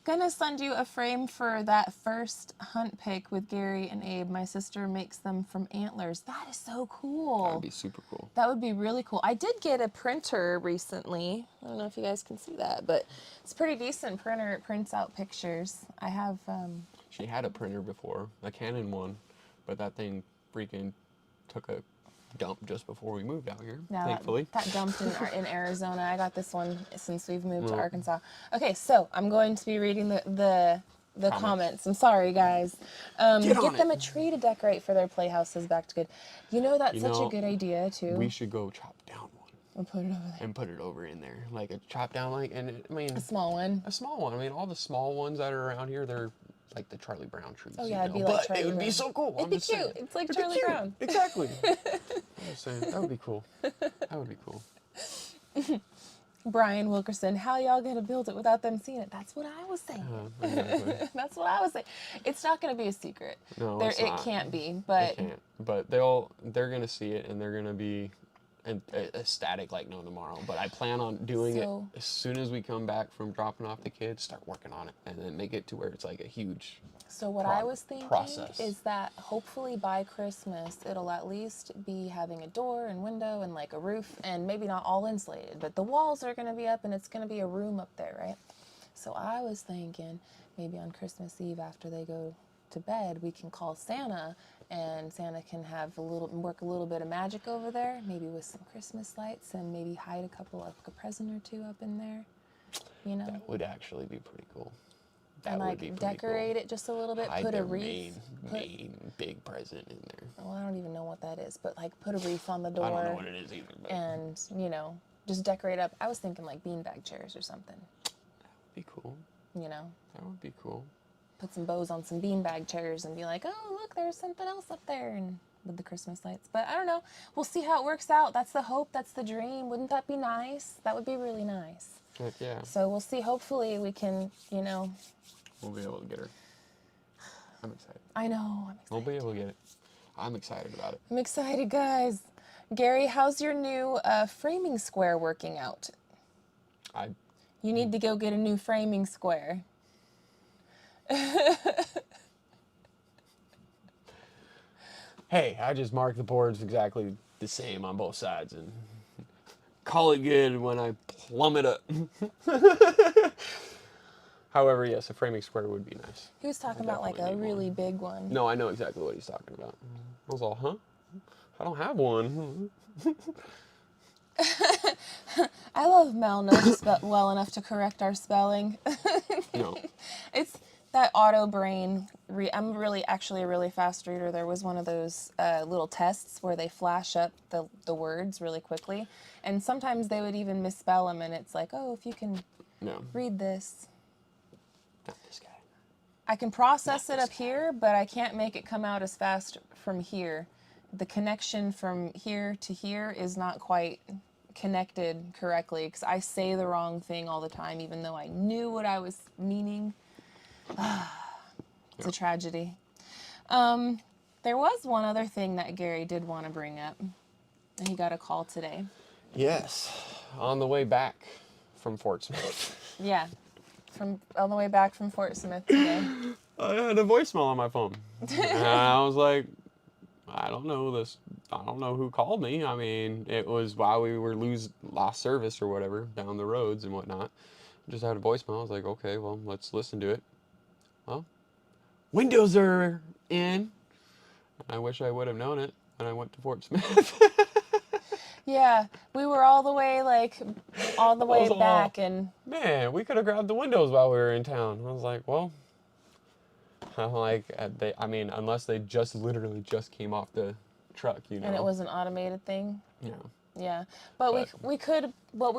Gonna send you a frame for that first hunt pic with Gary and Abe. My sister makes them from antlers. That is so cool. That would be super cool. That would be really cool. I did get a printer recently. I don't know if you guys can see that, but it's a pretty decent printer. It prints out pictures. I have... She had a printer before, a Canon one, but that thing freaking took a dump just before we moved out here, thankfully. That dumped in Arizona. I got this one since we've moved to Arkansas. Okay, so I'm going to be reading the comments. I'm sorry, guys. Get them a tree to decorate for their playhouses. Back to good. You know, that's such a good idea, too. We should go chop down one. And put it over there. And put it over in there. Like a chop down, a small one. A small one. I mean, all the small ones that are around here, they're like the Charlie Brown trees. Oh, yeah, it'd be like Charlie Brown. It would be so cool. It'd be cute. Saying. It's like Charlie Brown. Exactly. I'm just saying, that would be cool. That would be cool. Brian Wilkerson, how y'all gonna build it without them seeing it? That's what I was saying. Exactly. That's what I was saying. It's not gonna be a secret. No, it can't be. But it can't. But they're gonna see it and they're gonna be ecstatic like no tomorrow. But I plan on doing it as soon as we come back from dropping off the kids. Start working on it and then make it to where it's like a huge. So what I was thinking is that hopefully by Christmas, it'll at least be having a door and window and like a roof and maybe not all insulated, but the walls are going to be up and it's going to be a room up there, right? So I was thinking maybe on Christmas Eve after they go to bed, we can call Santa and Santa can have work a little bit of magic over there, maybe with some Christmas lights and maybe hide a present or two up in there, you know? That would actually be pretty cool. That and like decorate it just a little bit, hide put a wreath. Main big present in there. Well, I don't even know what that is, but like put a wreath on the door. I don't know what it is either. But. And, you know, just decorate up. I was thinking like beanbag chairs or something. That would be cool. You know? That would be cool. Put some bows on some beanbag chairs and be like, oh, look, there's something else up there. And with the Christmas lights. But I don't know. We'll see how it works out. That's the hope. That's the dream. Wouldn't that be nice? That would be really nice. Heck yeah. So we'll see. Hopefully we can, you know... We'll be able to get her. I'm excited. I know. I'm excited. We'll be able to get it. I'm excited about it. I'm excited, guys. Gary, how's your new framing square working out? You need to go get a new framing square. Hey, I just marked the boards exactly the same on both sides and call it good when I plumb it up. However, yes, a framing square would be nice. He was talking about like a really big one. No, I know exactly what he's talking about. I was all, huh? I don't have one. I love Mel knows well enough to correct our spelling. No. It's that auto brain. I'm actually a really fast reader. There was one of those little tests where they flash up the words really quickly. And sometimes they would even misspell them. And it's like, oh, if you can read this. Not this guy. I can process it up here, but I can't make it come out as fast from here. The connection from here to here is not quite connected correctly because I say the wrong thing all the time, even though I knew what I was meaning. It's a tragedy. There was one other thing that Gary did want to bring up. He got a call today. Yes, on the way back from Fort Smith. Yeah, on the way back from Fort Smith today. I had a voicemail on my phone. And I was like, I don't know this. I don't know who called me. I mean, it was while we were lost service or whatever down the roads and whatnot. Just had a voicemail. I was like, okay, well, let's listen to it. Well, windows are in. I wish I would have known it when I went to Fort Smith. Yeah, we were all the way back, and man, we could have grabbed the windows while we were in town. I was like, well, I'm like, unless they literally just came off the truck, you know. And it was an automated thing. Yeah. Yeah, but we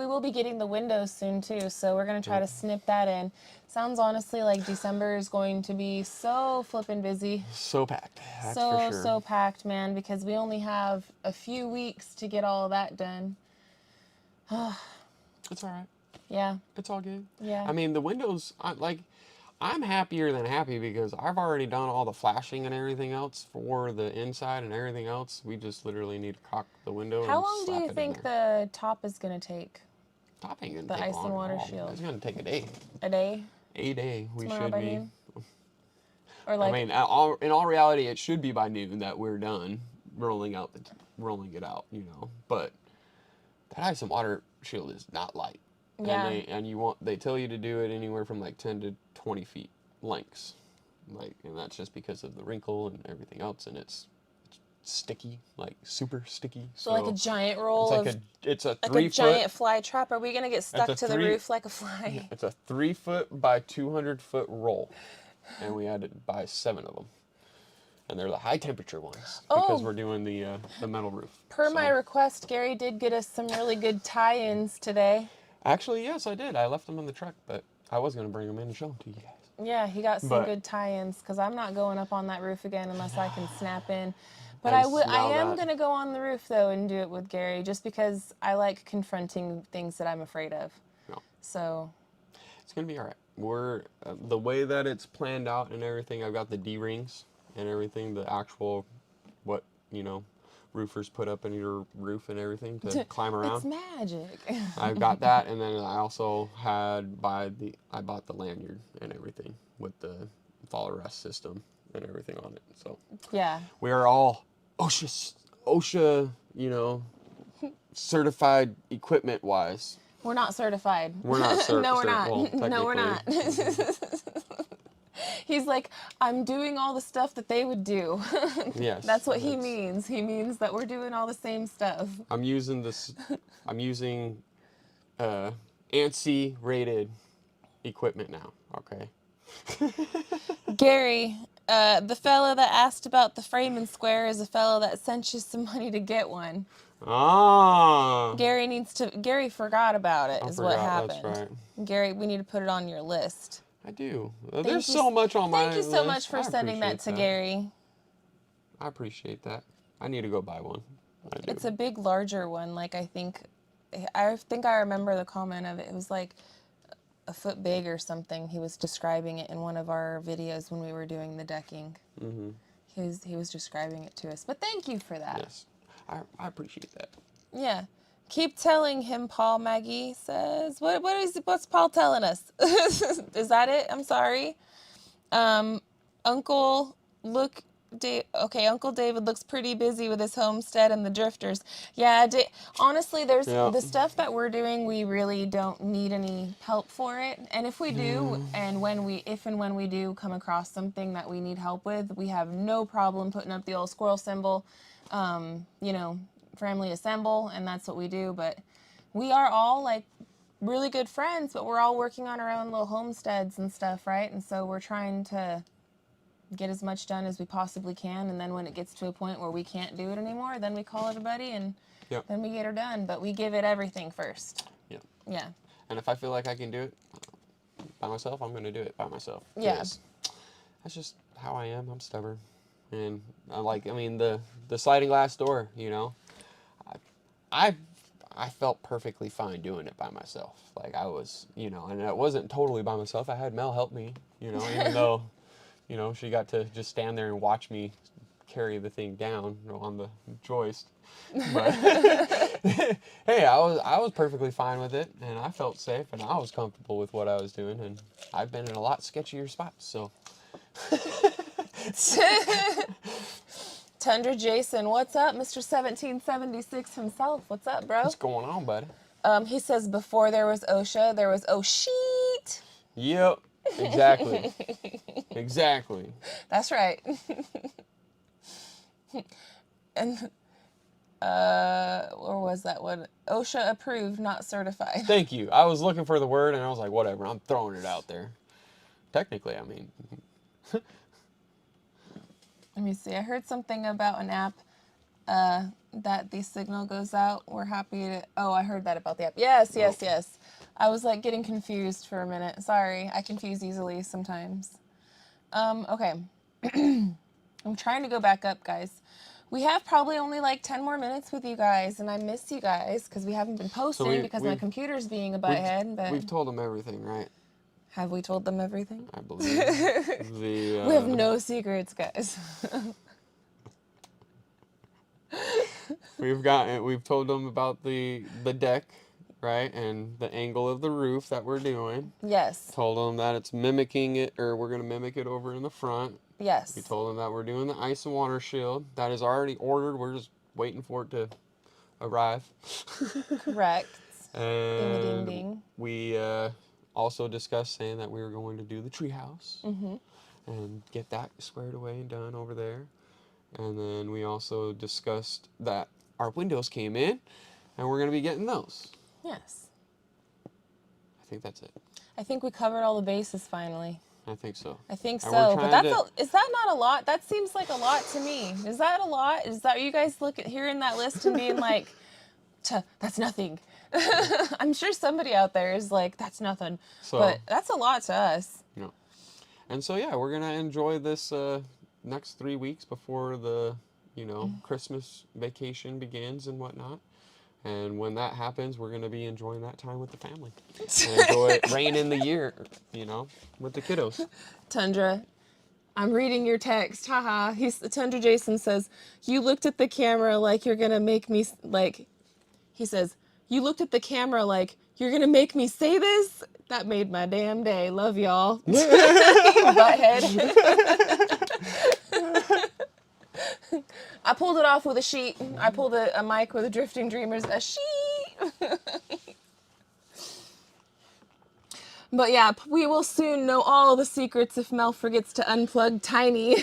will be getting the windows soon too, so we're gonna try to snip that in. Sounds honestly like December is going to be so flippin' busy. So packed. That's for sure. So packed, man, because we only have a few weeks to get all of that done. It's all right. Yeah. It's all good. Yeah. I mean, the windows, I'm happier than happy because I've already done all the flashing and everything else for the inside and everything else. We just literally need to caulk the window. How long do you think the top is going to take? Top ain't going to the take ice long and water at all. shield. It's going to take a day. A day? A day. We Tomorrow should by be. noon? Or like, I mean, in all reality, it should be by noon that we're done rolling it out, you know. But that ice and water shield is not light. yeah. And they tell you to do it anywhere from like 10 to 20 feet lengths, and that's just because of the wrinkle and everything else, and it's sticky, like super sticky. So like a giant roll it's a like 3 a foot giant fly trap. Are we gonna get stuck to the roof like a fly? Yeah, it's a 3 foot by 200 foot roll, and we had to buy 7 of them, and they're the high temperature ones because we're doing the metal roof. Per my request, Gary did get us some really good tie-ins today. Actually, yes, I did. I left them in the truck, but I was gonna bring them in and show them to you guys. Yeah, he got some good tie-ins because I'm not going up on that roof again unless I can snap in. But I am going to go on the roof, though, and do it with Gary just because I like confronting things that I'm afraid of. No. So. It's going to be all right. We're, the way that it's planned out and everything, I've got the D-rings and everything, the actual, roofers put up in your roof and everything to climb around. It's magic. I've got that, and then I also I bought the lanyard and everything with the fall arrest system and everything on it. So yeah, we are all OSHA, certified equipment wise. We're not certified. We're not certified. No, we're not. Well, no, we're not. He's like, I'm doing all the stuff that they would do. Yes. That's what he means. He means that we're doing all the same stuff. I'm using ANSI rated equipment now. Okay. Gary, the fellow that asked about the frame and square is a fellow that sent you some money to get one. Ah. Gary forgot about it, is what happened. That's right. Gary, we need to put it on your list. I do. There's so much on my list. Thank you so much for sending that to Gary. I appreciate that. I need to go buy one. It's a big, larger one. Like, I think I remember the comment of it. It was like a foot big or something. He was describing it in one of our videos when we were doing the decking. Mm-hmm. He was describing it to us. But thank you for that. Yes. I appreciate that. Yeah. Keep telling him, Paul, Maggie says. What's Paul telling us? Is that it? I'm sorry. Uncle David looks pretty busy with his homestead and the drifters. Yeah, honestly, there's the stuff that we're doing, we really don't need any help for it. And if we do, and when we do come across something that we need help with, we have no problem putting up the old squirrel symbol, family assemble, and that's what we do. But we are all like really good friends, but we're all working on our own little homesteads and stuff, right? And so we're trying to get as much done as we possibly can, and then when it gets to a point where we can't do it anymore, then we call everybody and then we get her done. But we give it everything first. Yeah. Yeah. And if I feel like I can do it by myself, I'm going to do it by myself. Yeah. that's just how I am. I'm stubborn. And the sliding glass door, you know, I felt perfectly fine doing it by myself. Like I was, you know, and it wasn't totally by myself. I had Mel help me, you know, even though, you know, she got to just stand there and watch me carry the thing down, you know, on the joist. But hey, I was perfectly fine with it, and I felt safe, and I was comfortable with what I was doing, and I've been in a lot sketchier spots, so. Tundra Jason, what's up? Mr. 1776 himself. What's up, bro? What's going on, buddy? He says before there was OSHA, there was sheet. Yep, exactly. Exactly. That's right. And or was that one? OSHA approved, not certified. Thank you. I was looking for the word, and I was like, whatever, I'm throwing it out there. Technically, I mean. Let me see. I heard something about an app that the signal goes out. We're happy to... Oh, I heard that about the app. Yes. I was like getting confused for a minute. Sorry, I confuse easily sometimes. Okay. I'm trying to go back up, guys. We have probably only like 10 more minutes with you guys, and I miss you guys because we haven't been posting because my computer's being a butthead. But we've told them everything, right? Have we told them everything? I believe. We have no secrets, guys. We've told them about the deck, right, and the angle of the roof that we're doing. Yes. Told them that it's mimicking it, or we're gonna mimic it over in the front. Yes. We told them that we're doing the ice and water shield. That is already ordered. We're just waiting for it to arrive. Correct. And ding, ding, ding. We also discussed saying that we were going to do the treehouse and get that squared away and done over there. And then we also discussed that our windows came in, and we're going to be getting those. Yes. I think that's it. I think we covered all the bases finally. I think so. I think so. But is that not a lot? That seems like a lot to me. Is that a lot? Is that you guys hearing that list and being like, that's nothing? I'm sure somebody out there is like, that's nothing. But that's a lot to us. Yeah. And so, yeah, we're going to enjoy this next 3 weeks before the, you know, Christmas vacation begins and whatnot. And when that happens, we're going to be enjoying that time with the family. And enjoy rain in the year, you know, with the kiddos. Tundra, I'm reading your text. Haha. Tundra Jason says, you looked at the camera like you're going to make me, like, he says, you looked at the camera like, you're going to make me say this? That made my damn day. Love y'all. Butthead. I pulled it off with a sheet. I pulled a mic with a Drifting Dreamers, a sheet. But yeah, we will soon know all the secrets if Mel forgets to unplug Tiny.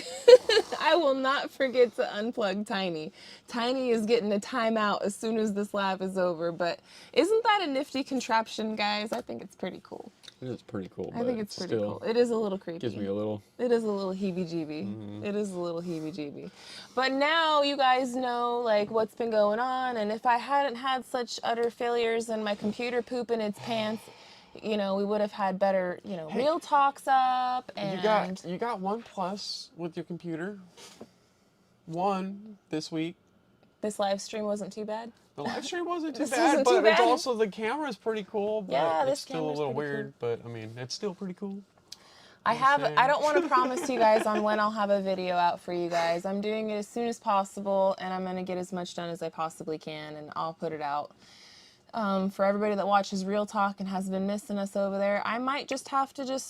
I will not forget to unplug Tiny. Tiny is getting a timeout as soon as this lab is over, but isn't that a nifty contraption, guys? I think it's pretty cool. It is pretty cool. I think it's pretty cool. It is a little creepy. Gives me a little... It is a little heebie-jeebie. It is a little heebie-jeebie. But now you guys know, like, what's been going on, and if I hadn't had such utter failures and my computer poop in its pants, you know, we would have had better, you know, Real Talks up, and... You got one plus with your computer. One this week. This live stream wasn't too bad? The live stream wasn't too bad, but it's also, the camera's pretty cool, but yeah, it's still a little weird, but, I mean, it's still pretty cool. I don't want to promise you guys on when I'll have a video out for you guys. I'm doing it as soon as possible, and I'm going to get as much done as I possibly can, and I'll put it out. For everybody that watches Real Talk and has been missing us over there, I might just have to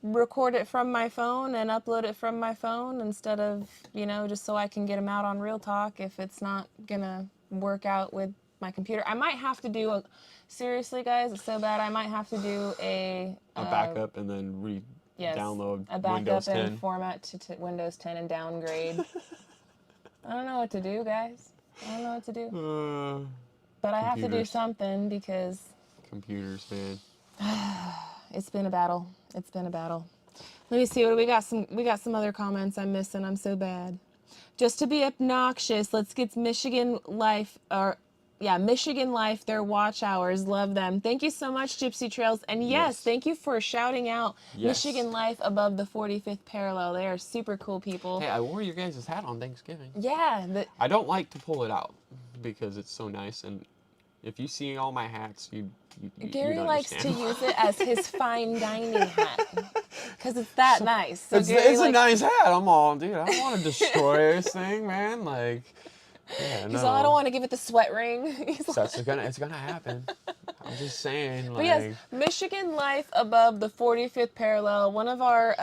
record it from my phone and upload it from my phone instead of, you know, just so I can get them out on Real Talk if it's not gonna work out with my computer. I might have to do seriously, guys, it's so bad, I might have to do a backup and then download a backup Windows 10. and format to Windows 10 and downgrade. I don't know what to do, guys. I don't know what to do. But I have to do something because... Computers, man. It's been a battle. It's been a battle. Let me see. What do we got? We got some other comments I'm missing. I'm so bad. Just to be obnoxious, let's get Michigan Life or Michigan Life, their watch hours, love them. Thank you so much, Gypsy Trails. And yes, thank you for shouting out Michigan Life above the 45th parallel. They are super cool people. Hey, I wore your guys' hat on Thanksgiving. Yeah. I don't like to pull it out because it's so nice, and if you see all my hats, Gary likes to use it as his fine dining hat because it's that nice. So it's a nice hat. I'm all, dude, I don't want to destroy this thing, man. Like, yeah, he's all, I don't want to give it the sweat ring. It's gonna happen. I'm just saying, like. But yes, Michigan Life above the 45th parallel, one of our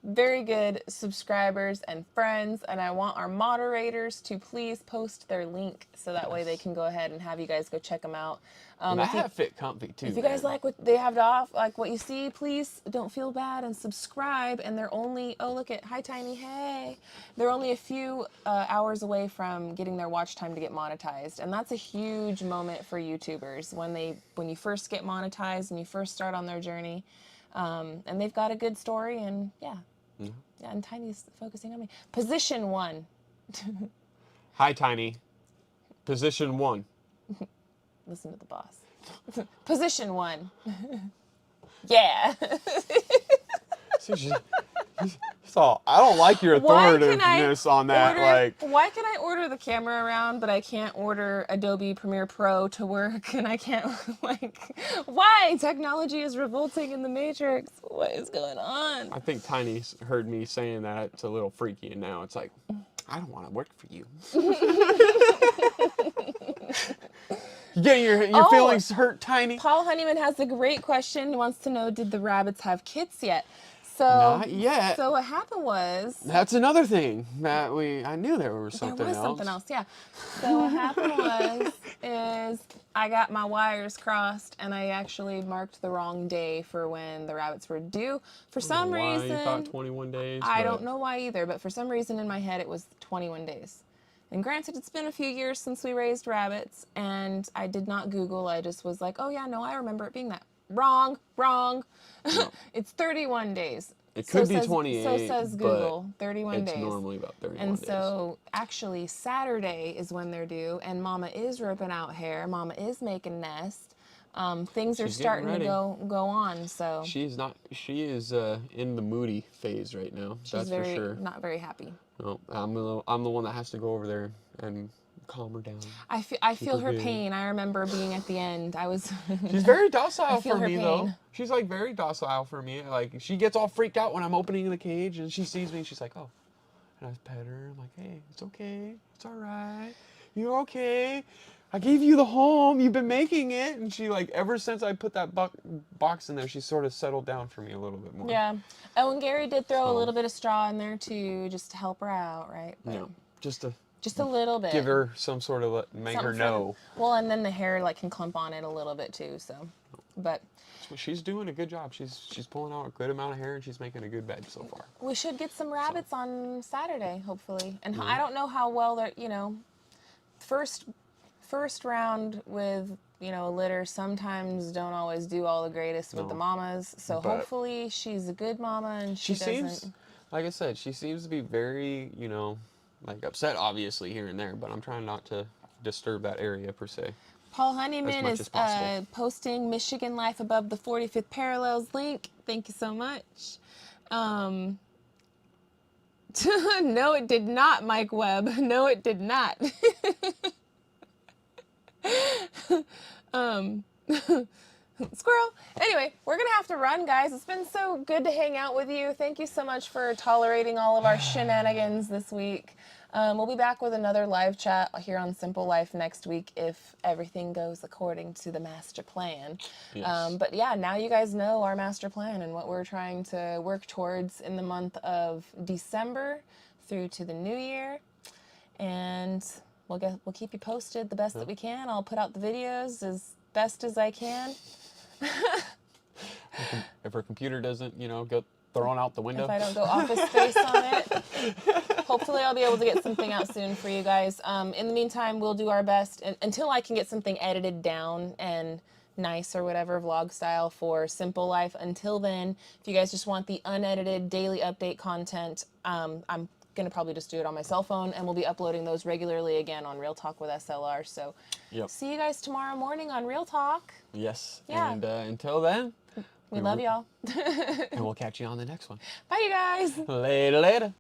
very good subscribers and friends, and I want our moderators to please post their link so that way they can go ahead and have you guys go check them out. That hat fit comfy too. If you guys like what they have to offer, like what you see, please don't feel bad and subscribe. And they're only, hi Tiny, hey. They're only a few hours away from getting their watch time to get monetized. And that's a huge moment for YouTubers when you first get monetized and you first start on their journey. And they've got a good story, and yeah, and Tiny's focusing on me. Position 1. Hi Tiny. Position 1. Listen to the boss. Position 1. Yeah. So I don't like your authoritativeness on that. Why can I order the camera around, but I can't order Adobe Premiere Pro to work, and I can't why? Technology is revolting in the Matrix. What is going on? I think Tiny's heard me saying that. It's a little freaky, and now it's like, I don't want to work for you. You getting your feelings hurt, Tiny? Paul Honeyman has a great question. He wants to know, did the rabbits have kits yet? So, not yet. So what happened was... That's another thing that I knew there was something else. There was something else, yeah. So what happened is I got my wires crossed, and I actually marked the wrong day for when the rabbits were due. For some reason... Why you thought 21 days? I don't know why either, but for some reason in my head it was 21 days. And granted, it's been a few years since we raised rabbits, and I did not Google. I just was like, oh yeah, no, I remember it being that. Wrong. No. It's 31 days. It could be 28. So says Google. 31 days. It's normally about 31 and days. so actually Saturday is when they're due, and Mama is ripping out hair. Mama is making nest. Things are starting to go on. So she is in the moody phase right now. That's for sure. Not very happy. No, I'm the one that has to go over there and calm her down. I feel her pain. I remember being at the end. She's very docile for me though. She's like very docile for me. Like she gets all freaked out when I'm opening the cage and she sees me and she's like, oh. And I pet her. I'm like, hey, it's okay. It's all right. You're okay. I gave you the home. You've been making it. And she ever since I put that box in there, she's sort of settled down for me a little bit more. Yeah. Oh, and Gary did throw a little bit of straw in there too, just to help her out, right? But no, just a little bit. Give her some sort of make her know. Well, and then the hair can clump on it a little bit too. So, but she's doing a good job. She's pulling out a good amount of hair and she's making a good bed so far. We should get some rabbits on Saturday, hopefully. And I don't know how well they're. First round with a litter sometimes don't always do all the greatest with the mamas. So hopefully she's a good mama and she doesn't. Seems, like I said, she seems to be very upset obviously here and there, but I'm trying not to disturb that area per se. Paul Honeyman is posting Michigan Life above the 45th parallels link. Thank you so much. No, it did not, Mike Webb. No, it did not. Squirrel. Anyway, we're gonna have to run, guys. It's been so good to hang out with you. Thank you so much for tolerating all of our shenanigans this week. We'll be back with another live chat here on Simple Life next week if everything goes according to the master plan. Yes. But yeah, now you guys know our master plan and what we're trying to work towards in the month of December through to the new year. And we'll keep you posted the best that we can. I'll put out the videos as best as I can. If her computer doesn't, get thrown out the window. If I don't go Office Space on it. Hopefully I'll be able to get something out soon for you guys. In the meantime, we'll do our best until I can get something edited down and nice or whatever, vlog style for Simple Life. Until then, if you guys just want the unedited daily update content, I'm gonna probably just do it on my cell phone, and we'll be uploading those regularly again on Real Talk with SLR. So see you guys tomorrow morning on Real Talk. Yes. Yeah. And until then, we love y'all. And we'll catch you on the next one. Bye, you guys. Later.